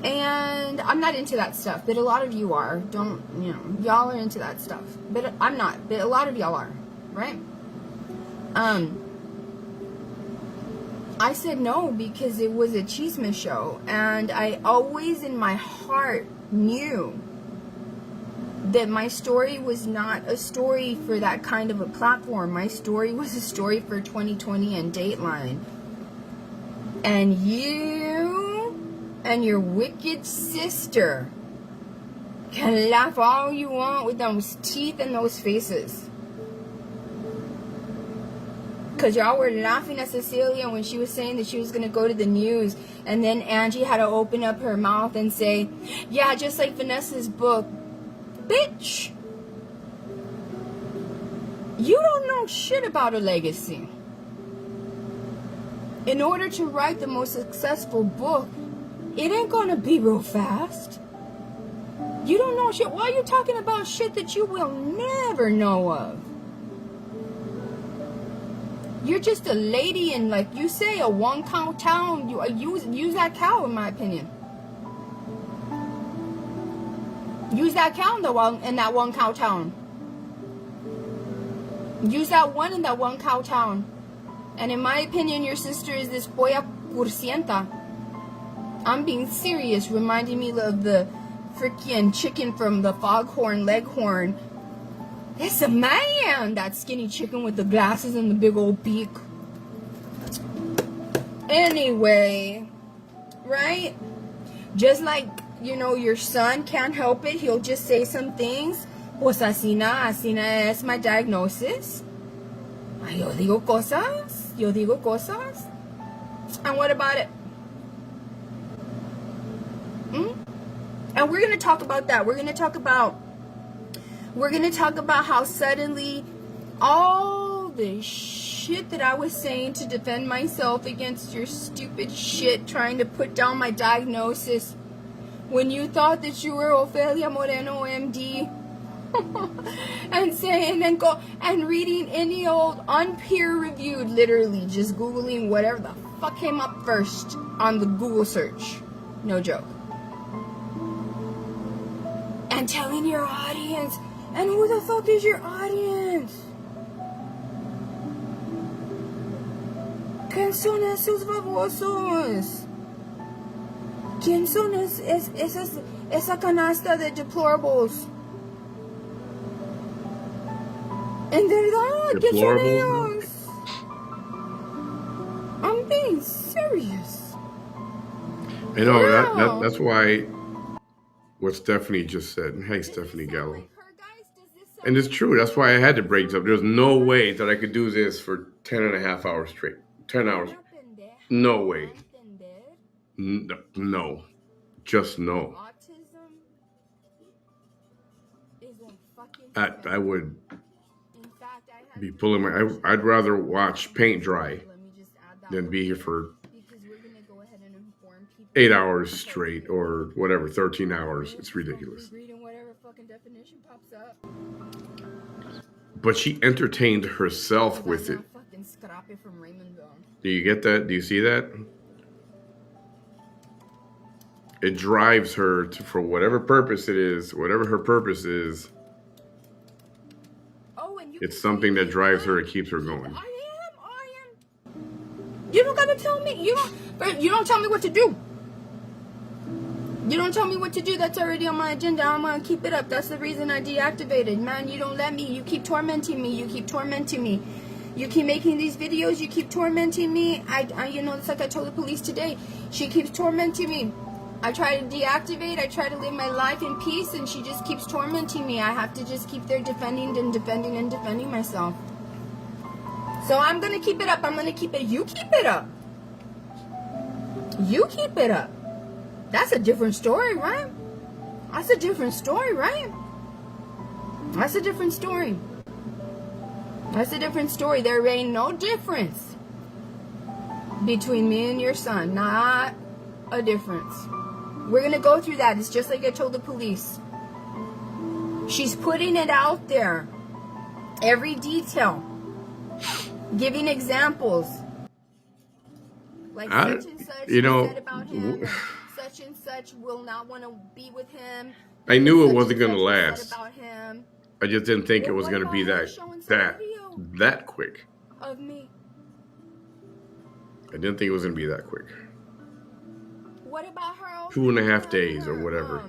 And I'm not into that stuff, but a lot of you are. Y'all are into that stuff. But I'm not, but a lot of y'all are, right? I said no because it was a Cheeseman show, and I always in my heart knew that my story was not a story for that kind of a platform. My story was a story for 2020 and Dateline. And you and your wicked sister can laugh all you want with those teeth and those faces. Because y'all were laughing at Cecilia when she was saying that she was going to go to the news. And then Angie had to open up her mouth and say, yeah, just like Vanessa's book. Bitch! You don't know shit about a legacy. In order to write the most successful book, it ain't going to be real fast. You don't know shit. Why are you talking about shit that you will never know of? You're just a lady in, like you say, a one-cow town. You use that cow, in my opinion. Use that cow in that one-cow town. Use that one in that one-cow town. And in my opinion, your sister is this polla cursienta. I'm being serious, reminding me of the freaking chicken from the Foghorn Leghorn. It's a man, that skinny chicken with the glasses and the big old beak. Anyway, right? Just like, you know, your son can't help it. He'll just say some things. Pues así es my diagnosis. Yo digo cosas. And what about it? And we're going to talk about that. We're going to talk about how suddenly all the shit that I was saying to defend myself against your stupid shit trying to put down my diagnosis when you thought that you were Ofelia Moreno, MD, and go and reading any old unpeer-reviewed, literally just Googling whatever the fuck came up first on the Google search. No joke. And telling your audience, and who the fuck is your audience? ¿Quién son esos babosos? ¿Quién son esa canasta de deplorables? En verdad, ¿quién son ellos? I'm being serious. I know, that's why what Stephanie just said. Hey, Stephanie Gallo. And it's true. That's why I had to break it up. There's no way that I could do this for 10 and a half hours straight. 10 hours. No way. No. Just no. I would be pulling my... I'd rather watch paint dry than be here for 8 hours straight or whatever, 13 hours. It's ridiculous. But she entertained herself with it. Do you get that? Do you see that? It drives her to, for whatever purpose it is, whatever her purpose is, it's something that drives her and keeps her going. I am. You don't gotta tell me. You don't tell me what to do. You don't tell me what to do. That's already on my agenda. I'm gonna keep it up. That's the reason I deactivated. Man, you don't let me. You keep tormenting me. You keep tormenting me. You keep making these videos. You keep tormenting me. I you know, it's like I told the police today. She keeps tormenting me. I try to deactivate. I try to live my life in peace, and she just keeps tormenting me. I have to just keep there defending myself. So I'm gonna keep it up. I'm gonna keep it. You keep it up. You keep it up. That's a different story, right? That's a different story, right? That's a different story. That's a different story. There ain't no difference between me and your son. Not a difference. We're going to go through that. It's just like I told the police. She's putting it out there. Every detail. Giving examples. Like such and such said about him. Such and such will not want to be with him. I knew it wasn't going to last. I just didn't think it was going to be that quick. Of me. I didn't think it was going to be that quick. What about her? 2.5 days or whatever.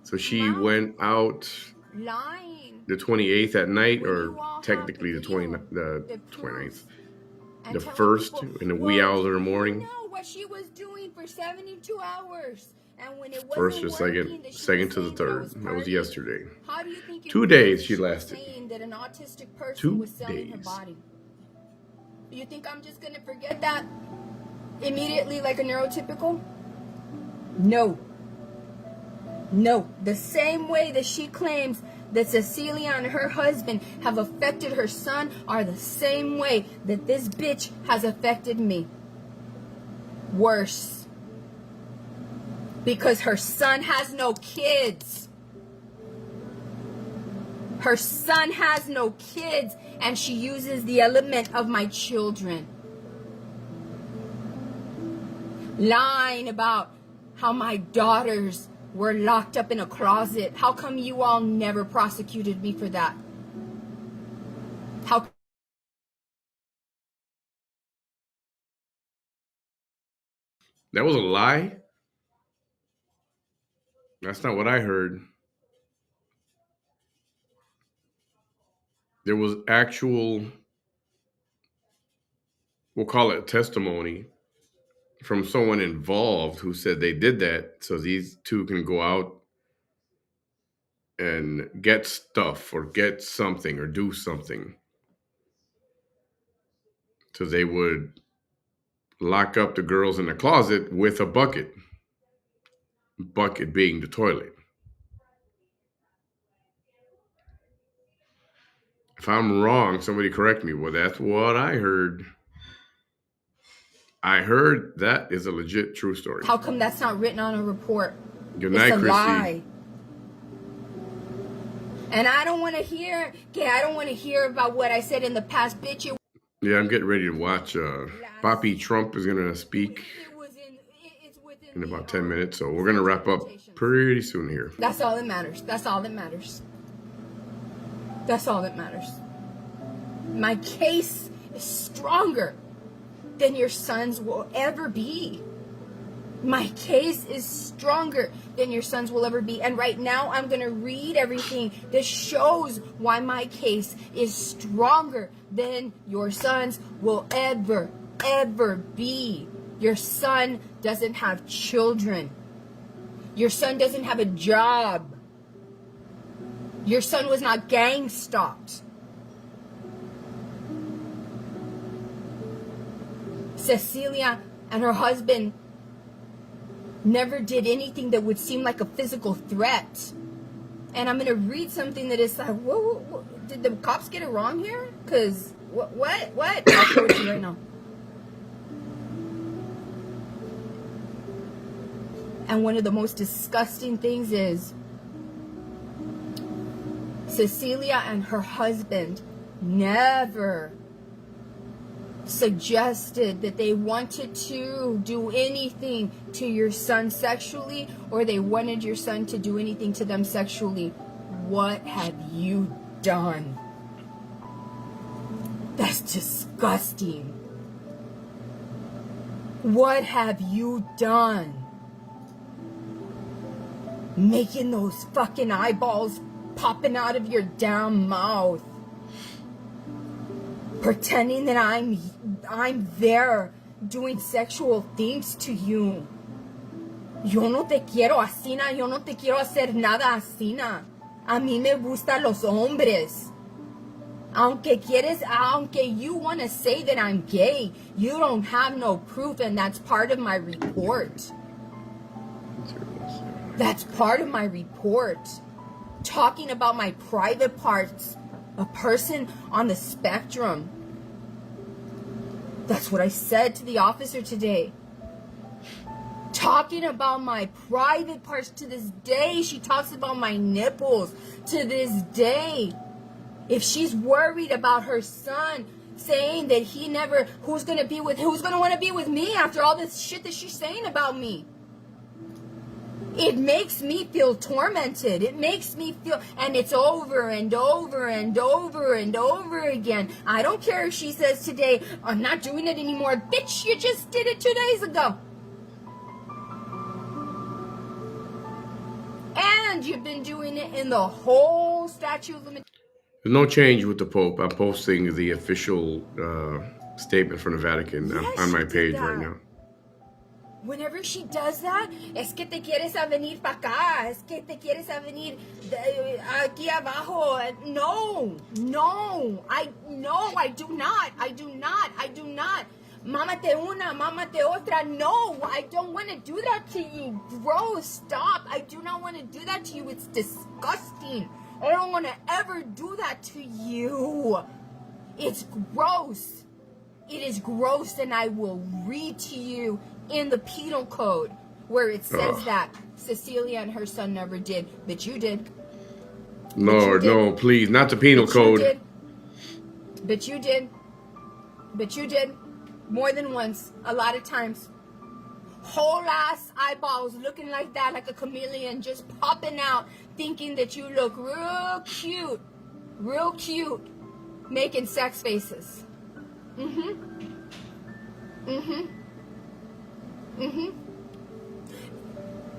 So she went out lying. the 28th at night, When or you all have technically the the video 20, the that 29th, proves and the telling first people, in the wee well, hours of the you morning. know what she was doing for 72 hours. And when it First wasn't to second, working, that she second was to the saying that I was third. That was partying. yesterday. How do you think it 2 feels days that she she was lasted. saying that an autistic person 2 was selling her days. body? You think I'm just going to forget that immediately like a neurotypical? No. No. The same way that she claims that Cecilia and her husband have affected her son are the same way that this bitch has affected me. Worse. Because her son has no kids. Her son has no kids, and she uses the element of my children. Lying about how my daughters were locked up in a closet. How come you all never prosecuted me for that? How That was a lie? That's not what I heard. There was actual, we'll call it testimony, from someone involved who said they did that so these two can go out and get stuff or get something or do something. So they would lock up the girls in the closet with a bucket. Bucket being the toilet. If I'm wrong, somebody correct me. Well, that's what I heard. I heard that is a legit true story. How come that's not written on a report? Good It's night, a Chrissy. lie. And I don't want to hear, I don't want to hear about what I said in the past, bitch. Yeah, I'm getting ready to watch. Poppy Trump is going to speak in about 10 minutes. So we're going to wrap up pretty soon here. That's all that matters. That's all that matters. That's all that matters. My case is stronger than your son's will ever be. My case is stronger than your son's will ever be. And right now I'm going to read everything that shows why my case is stronger than your son's will ever be. Your son doesn't have children. Your son doesn't have a job. Your son was not gang stalked. Cecilia and her husband never did anything that would seem like a physical threat. And I'm going to read something that is like, whoa, did the cops get it wrong here? Because, what? I'll show it to you right now. And one of the most disgusting things is Cecilia and her husband never suggested that they wanted to do anything to your son sexually, or they wanted your son to do anything to them sexually. What have you done? That's disgusting. What have you done? Making those fucking eyeballs popping out of your damn mouth. Pretending that I'm there doing sexual things to you. Yo no te quiero así, yo no te quiero hacer nada así. A mí me gustan los hombres. Aunque you want to say that I'm gay, you don't have no proof, and that's part of my report. That's part of my report. Talking about my private parts. A person on the spectrum. That's what I said to the officer today. Talking about my private parts. To this day, she talks about my nipples. To this day. If she's worried about her son saying that who's going to want to be with me after all this shit that she's saying about me? It makes me feel tormented. It makes me feel, and it's over and over and over and over again. I don't care if she says today, I'm not doing it anymore. Bitch, you just did it 2 days ago. And you've been doing it in the whole statute of limitations. There's no change with the Pope. I'm posting the official statement from the Vatican on my page right now. Whenever she does that, es que te quieres a venir para acá, es que te quieres a venir aquí abajo. No, I do not. Mámate una, mámate otra. No, I don't want to do that to you. Gross, stop. I do not want to do that to you. It's disgusting. I don't want to ever do that to you. It's gross. It is gross, and I will read to you in the penal code where it says that Cecilia and her son never did, but you did. No, please, not the penal code. But you did. More than once, a lot of times. Whole ass eyeballs looking like that, like a chameleon, just popping out, thinking that you look real cute, making sex faces.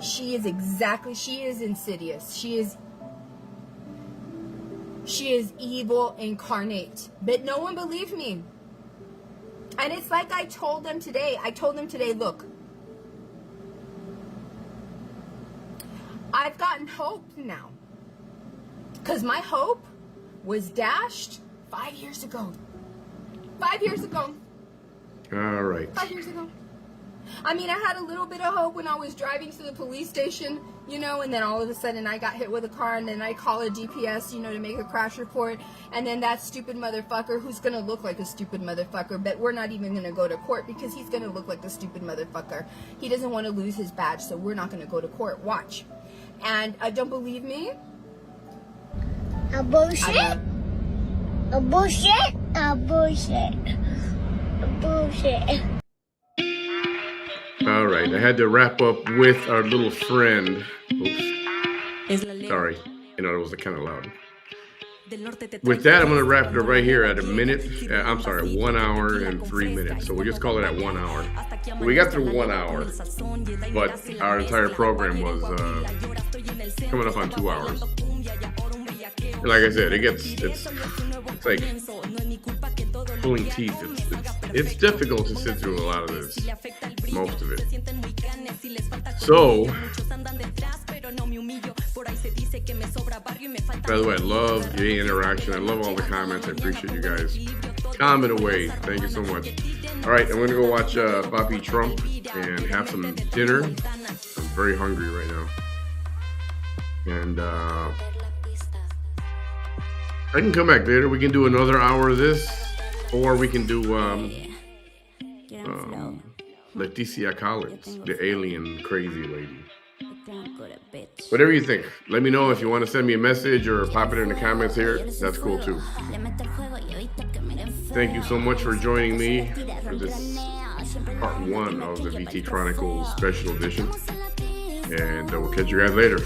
She is insidious. She is evil incarnate. But no one believed me. And it's like I told them today, look, I've gotten hope now. Because my hope was dashed 5 years ago. 5 years ago. All right. 5 years ago. I mean, I had a little bit of hope when I was driving to the police station, and then all of a sudden I got hit with a car, and then I call a DPS, to make a crash report, and then that stupid motherfucker, who's going to look like a stupid motherfucker, but we're not even going to go to court because he's going to look like a stupid motherfucker. He doesn't want to lose his badge, so we're not going to go to court. Watch. And don't believe me? A bullshit. A bullshit. A bullshit. A bullshit. All right, I had to wrap up with our little friend. Oops. Sorry, it was kind of loud. With that, I'm going to wrap it up right here at 1 hour and 3 minutes. So we'll just call it at 1 hour. We got through 1 hour, but our entire program was coming up on 2 hours. And like I said, it's like pulling teeth. It's difficult to sit through a lot of this, most of it. So, by the way, I love the interaction. I love all the comments. I appreciate you guys. Comment away. Thank you so much. All right, I'm going to go watch Papi Trump and have some dinner. I'm very hungry right now. And I can come back later. We can do another hour of this, or we can do Leticia Collins, the alien crazy lady. Whatever you think. Let me know if you want to send me a message or pop it in the comments here. That's cool too. Thank you so much for joining me for this part 1 of the VT Chronicles special edition. And we'll catch you guys later.